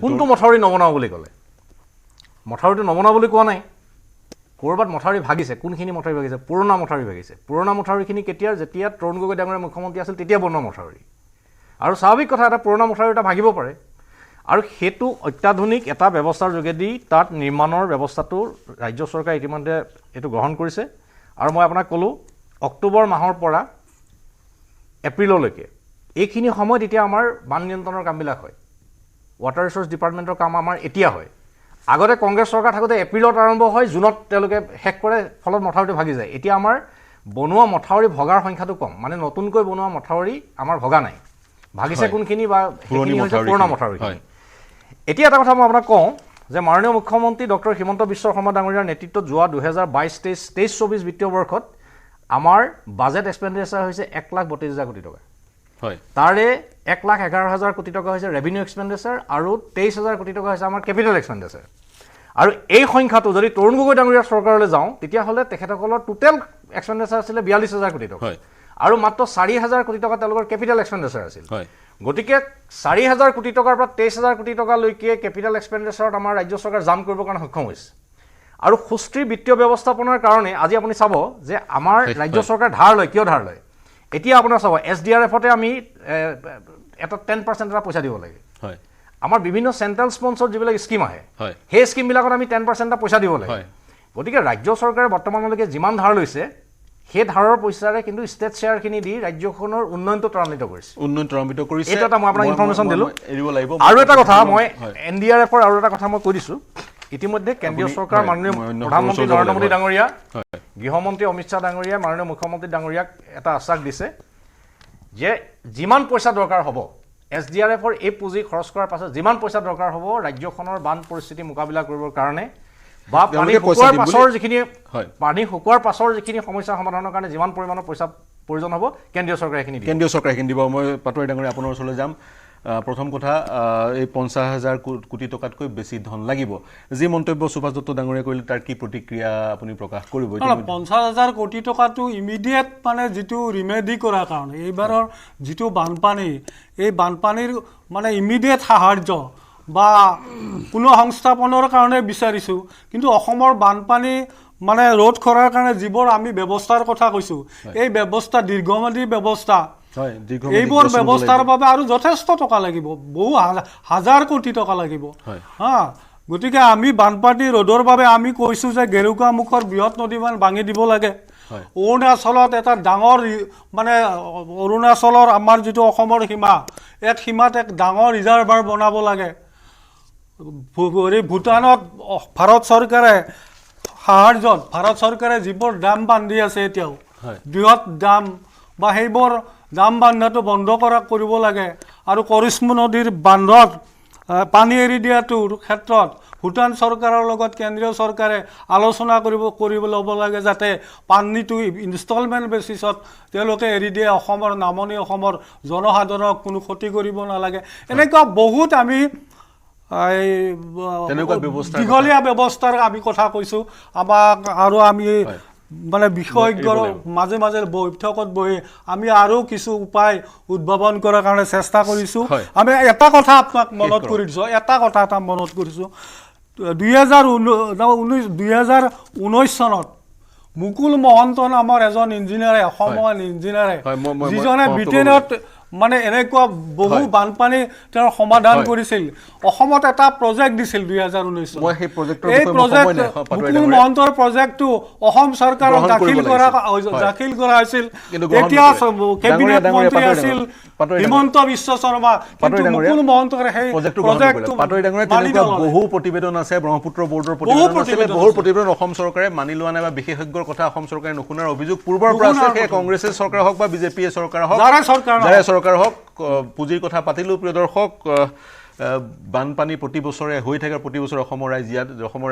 কোনটো মথাউৰি নবনাওঁ বুলি ক'লে মথাউৰিটো নবনাওঁ বুলি কোৱা নাই ক'ৰবাত মথাউৰি ভাগিছে কোনখিনি মথাউৰি ভাগিছে পুৰণা মথাউৰি ভাগিছে পুৰণা মথাউৰিখিনি কেতিয়া যেতিয়া তৰুণ গগৈ ডাঙৰীয়া মুখ্যমন্ত্ৰী আছিল তেতিয়া বনোৱা মথাউৰি আৰু স্বাভাৱিক কথা এটা পুৰণা মথাউৰি এটা ভাগিব পাৰে আৰু সেইটো অত্যাধুনিক এটা ব্যৱস্থাৰ যোগেদি তাত নিৰ্মাণৰ ব্যৱস্থাটো ৰাজ্য চৰকাৰে ইতিমধ্যে এইটো গ্ৰহণ কৰিছে আৰু মই আপোনাক ক'লোঁ অক্টোবৰ মাহৰ পৰা এপ্ৰিললৈকে এইখিনি সময়ত এতিয়া আমাৰ বান নিয়ন্ত্ৰণৰ কামবিলাক হয় ৱাটাৰ ৰিচোৰ্চ ডিপাৰ্টমেণ্টৰ কাম আমাৰ এতিয়া হয় আগতে কংগ্ৰেছ চৰকাৰ থাকোঁতে এপ্ৰিলত আৰম্ভ হয় জুনত তেওঁলোকে শেষ কৰে ফলত মথাউৰিটো ভাগি যায় এতিয়া আমাৰ বনোৱা মথাউৰি ভগাৰ সংখ্যাটো কম মানে নতুনকৈ বনোৱা মথাউৰি আমাৰ ভগা নাই ভাগিছে কোনখিনি বা সেইখিনি হৈছে পুৰণা মথাউৰি এতিয়া এটা কথা মই আপোনাক কওঁ যে মাননীয় মুখ্যমন্ত্ৰী ডক্টৰ হিমন্ত বিশ্ব শৰ্মা ডাঙৰীয়াৰ নেতৃত্বত যোৱা 2022-23-24 বিত্তীয় বৰ্ষত আমাৰ বাজেট এক্সপেণ্ডিচাৰ হৈছে 1,32,000 কোটি টকা হয় তাৰে 1,11,000 কোটি টকা হৈছে ৰেভিনিউ এক্সপেণ্ডিচাৰ আৰু 23,000 কোটি টকা হৈছে আমাৰ কেপিটেল এক্সপেণ্ডিচাৰ আৰু এই সংখ্যাটো যদি তৰুণ গগৈ ডাঙৰীয়াৰ চৰকাৰলৈ যাওঁ তেতিয়াহ'লে তেখেতসকলৰ টোটেল এক্সপেণ্ডিচাৰ আছিলে 42,000 কোটি টকা আৰু মাত্ৰ 4,000 কোটি টকা তেওঁলোকৰ কেপিটেল এক্সপেণ্ডিচাৰ আছিল গতিকে 4,000 কোটি টকাৰ পৰা 23,000 কোটি টকালৈকে কেপিটেল এক্সপেণ্ডিচাৰত আমাৰ ৰাজ্য চৰকাৰ জাম কৰিবৰ কাৰণে সক্ষম হৈছে আৰু সুস্থিৰ বিত্তীয় ব্যৱস্থাপনাৰ কাৰণে আজি আপুনি চাব যে আমাৰ ৰাজ্য চৰকাৰ ধাৰ লয় কিয় ধাৰ লয় এতিয়া আপোনাৰ চাব SDRFতে আমি এটা 10% এটা পইচা দিব লাগে হয় আমাৰ বিভিন্ন চেণ্ট্ৰেল স্পন্সৰ যিবিলাক স্কিম আহে সেই স্কিমবিলাকত আমি 10% এটা পইচা দিব লাগে গতিকে ৰাজ্য চৰকাৰে বৰ্তমানলৈকে যিমান ধাৰ লৈছে সেই ধাৰৰ পইচাৰে কিন্তু ষ্টেট শ্বেয়াৰখিনি দি ৰাজ্যখনৰ উন্নয়নটো ত্বৰান্বিত কৰিছে এইটো এটা মই আপোনাক ইনফৰমেশ্যন দিলোঁ আৰু এটা কথা মই NDRFৰ আৰু এটা কথা মই কৈ দিছোঁ ইতিমধ্যে কেন্দ্ৰীয় চৰকাৰ মাননীয় প্ৰধানমন্ত্ৰী নৰেন্দ্ৰ মোদী ডাঙৰীয়া গৃহমন্ত্ৰী অমিত শ্বাহ ডাঙৰীয়া মাননীয় মুখ্যমন্ত্ৰী ডাঙৰীয়াক এটা আশ্বাস দিছে যে যিমান পইচা দৰকাৰ হ'ব SDRFৰ এই পুঁজি খৰচ কৰাৰ পাছত যিমান পইচা দৰকাৰ হ'ব ৰাজ্যখনৰ বান পৰিস্থিতি মোকাবিলা কৰিবৰ কাৰণে বা পানী শুকোৱাৰ পাছৰ যিখিনি সমস্যা সমাধানৰ কাৰণে যিমান পৰিমাণৰ পইচা প্ৰয়োজন হ'ব কেন্দ্ৰীয় চৰকাৰে সেইখিনি দিব মই পাটোৱাৰী ডাঙৰীয়া আপোনাৰ ওচৰলৈ যাম প্ৰথম কথা এই 50,000 কোটি টকাতকৈ বেছি ধন লাগিব যি মন্তব্য সুভাষ দত্ত ডাঙৰীয়া কৰিলে তাৰ কি প্ৰতিক্ৰিয়া আপুনি প্ৰকাশ কৰিব 50,000 কোটি টকাটো ইমিডিয়েট মানে যিটো ৰিমেডি কৰাৰ কাৰণে এইবাৰৰ যিটো বানপানী এই বানপানীৰ মানে ইমিডিয়েট সাহায্য বা পুনৰ সংস্থাপনৰ কাৰণে বিচাৰিছোঁ কিন্তু অসমৰ বানপানী মানে ৰোধ কৰাৰ কাৰণে যিবোৰ আমি ব্যৱস্থাৰ কথা কৈছোঁ এই ব্যৱস্থা দীৰ্ঘম্যাদী ব্যৱস্থা এইবোৰ ব্যৱস্থাৰ বাবে আৰু যথেষ্ট টকা লাগিব বহু হাজাৰ কোটি টকা লাগিব গতিকে আমি বানপানী ৰোধৰ বাবে আমি কৈছোঁ যে গেৰুকামুখৰ বৃহৎ নদীমান ভাঙি দিব লাগে অৰুণাচলত এটা ডাঙৰ মানে অৰুণাচলৰ আমাৰ যিটো অসমৰ সীমা ইয়াত সীমাত এক ডাঙৰ ৰিজাৰ্ভাৰ বনাব লাগে ভূটানত ভাৰত চৰকাৰে যিবোৰ দাম বান্ধি আছে এতিয়াও বৃহৎ দাম বা সেইবোৰ দাম বান্ধাটো বন্ধ কৰিব লাগে আৰু কৰিশ্মা নদীৰ বান্ধত পানী এৰি দিয়াটোৰ ক্ষেত্ৰত ভূটান চৰকাৰৰ লগত কেন্দ্ৰীয় চৰকাৰে আলোচনা কৰিব ল'ব লাগে যাতে পানীটো ইনষ্টলমেণ্ট বেচিছত তেওঁলোকে এৰি দিয়ে অসমৰ নামনি অসমৰ জনসাধাৰণক কোনো ক্ষতি কৰিব নালাগে এনেকুৱা বহুত আমি দীঘলীয়া ব্যৱস্থাৰ আমি কথা কৈছোঁ আমাক আৰু আমি মানে বিশেষজ্ঞৰ মাজে মাজে বৈঠকত বহি আমি আৰু কিছু উপায় উদ্ভাৱন কৰাৰ কাৰণে চেষ্টা কৰিছোঁ আমি এটা কথা আপোনাক মনত কৰি দিছোঁ 2019 চনত মুকুল মহন্ত নামৰ এজন ইঞ্জিনিয়াৰে অসমৰ ইঞ্জিনিয়াৰে যিজনে ব্ৰিটেইনত মানে এনেকুৱা বহু বানপানী তেওঁৰ সমাধান কৰিছিল অসমত এটা প্ৰজেক্ট দিছিল 2019 এই প্ৰজেক্ট মুকুল মহন্তৰ প্ৰজেক্টটো অসম চৰকাৰক দাখিল কৰা হৈছিল এতিয়া কেবিনেট মন্ত্ৰী আছিল হিমন্ত বিশ্ব শৰ্মা কিন্তু মুকুল মহন্তৰ সেই প্ৰজেক্টটো বহু প্ৰতিবেদন আছে ব্ৰহ্মপুত্ৰ বৰ্ডৰ প্ৰতিবেদন অসম চৰকাৰে মানি লোৱা নাই বা বিশেষজ্ঞৰ কথা অসম চৰকাৰে নুশুনাৰ অভিযোগ পূৰ্বৰ পৰা আছে সেই কংগ্ৰেছৰ চৰকাৰ হওক বা বিজেপিৰ চৰকাৰ হওক চৰকাৰ হওক পুঁজিৰ কথা পাতিলোঁ প্ৰিয় দৰ্শক বানপানী প্ৰতি বছৰে হৈ থাকে প্ৰতি বছৰে অসমৰ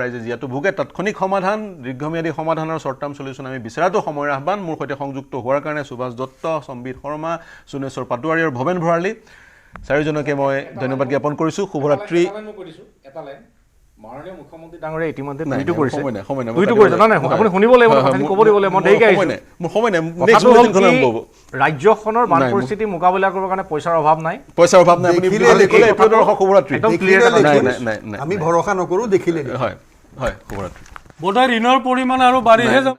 ৰাইজে যিহেতু ভোগে তাৎক্ষণিক সমাধান দীৰ্ঘম্যাদী সমাধানৰ শ্বৰ্ট টাৰ্ম সলিউশ্যন আমি বিচৰাটো সময়ৰ আহ্বান মোৰ সৈতে সংযুক্ত হোৱাৰ কাৰণে সুভাষ দত্ত সম্বিত শৰ্মা সুনেশ্বৰ পাটোৱাৰী আৰু ভৱেন ভৰালী চাৰিওজনকে মই ধন্যবাদ জ্ঞাপন কৰিছোঁ শুভৰাত্ৰি মাননীয় মুখ্যমন্ত্ৰী ডাঙৰীয়া ইতিমধ্যে টুইটো কৰিছে আপুনি শুনিব লাগিব ক'ব দিব লাগিব মই দেৰিকৈ ৰাজ্যখনৰ বান পৰিস্থিতি মোকাবিলা কৰিবৰ কাৰণে পইচাৰ অভাৱ নাই আমি ভৰসা নকৰোঁ দেখিলে হয় শুভৰাত্ৰি বোধহয় ঋণৰ পৰিমাণ আৰু বাঢ়িহে যাব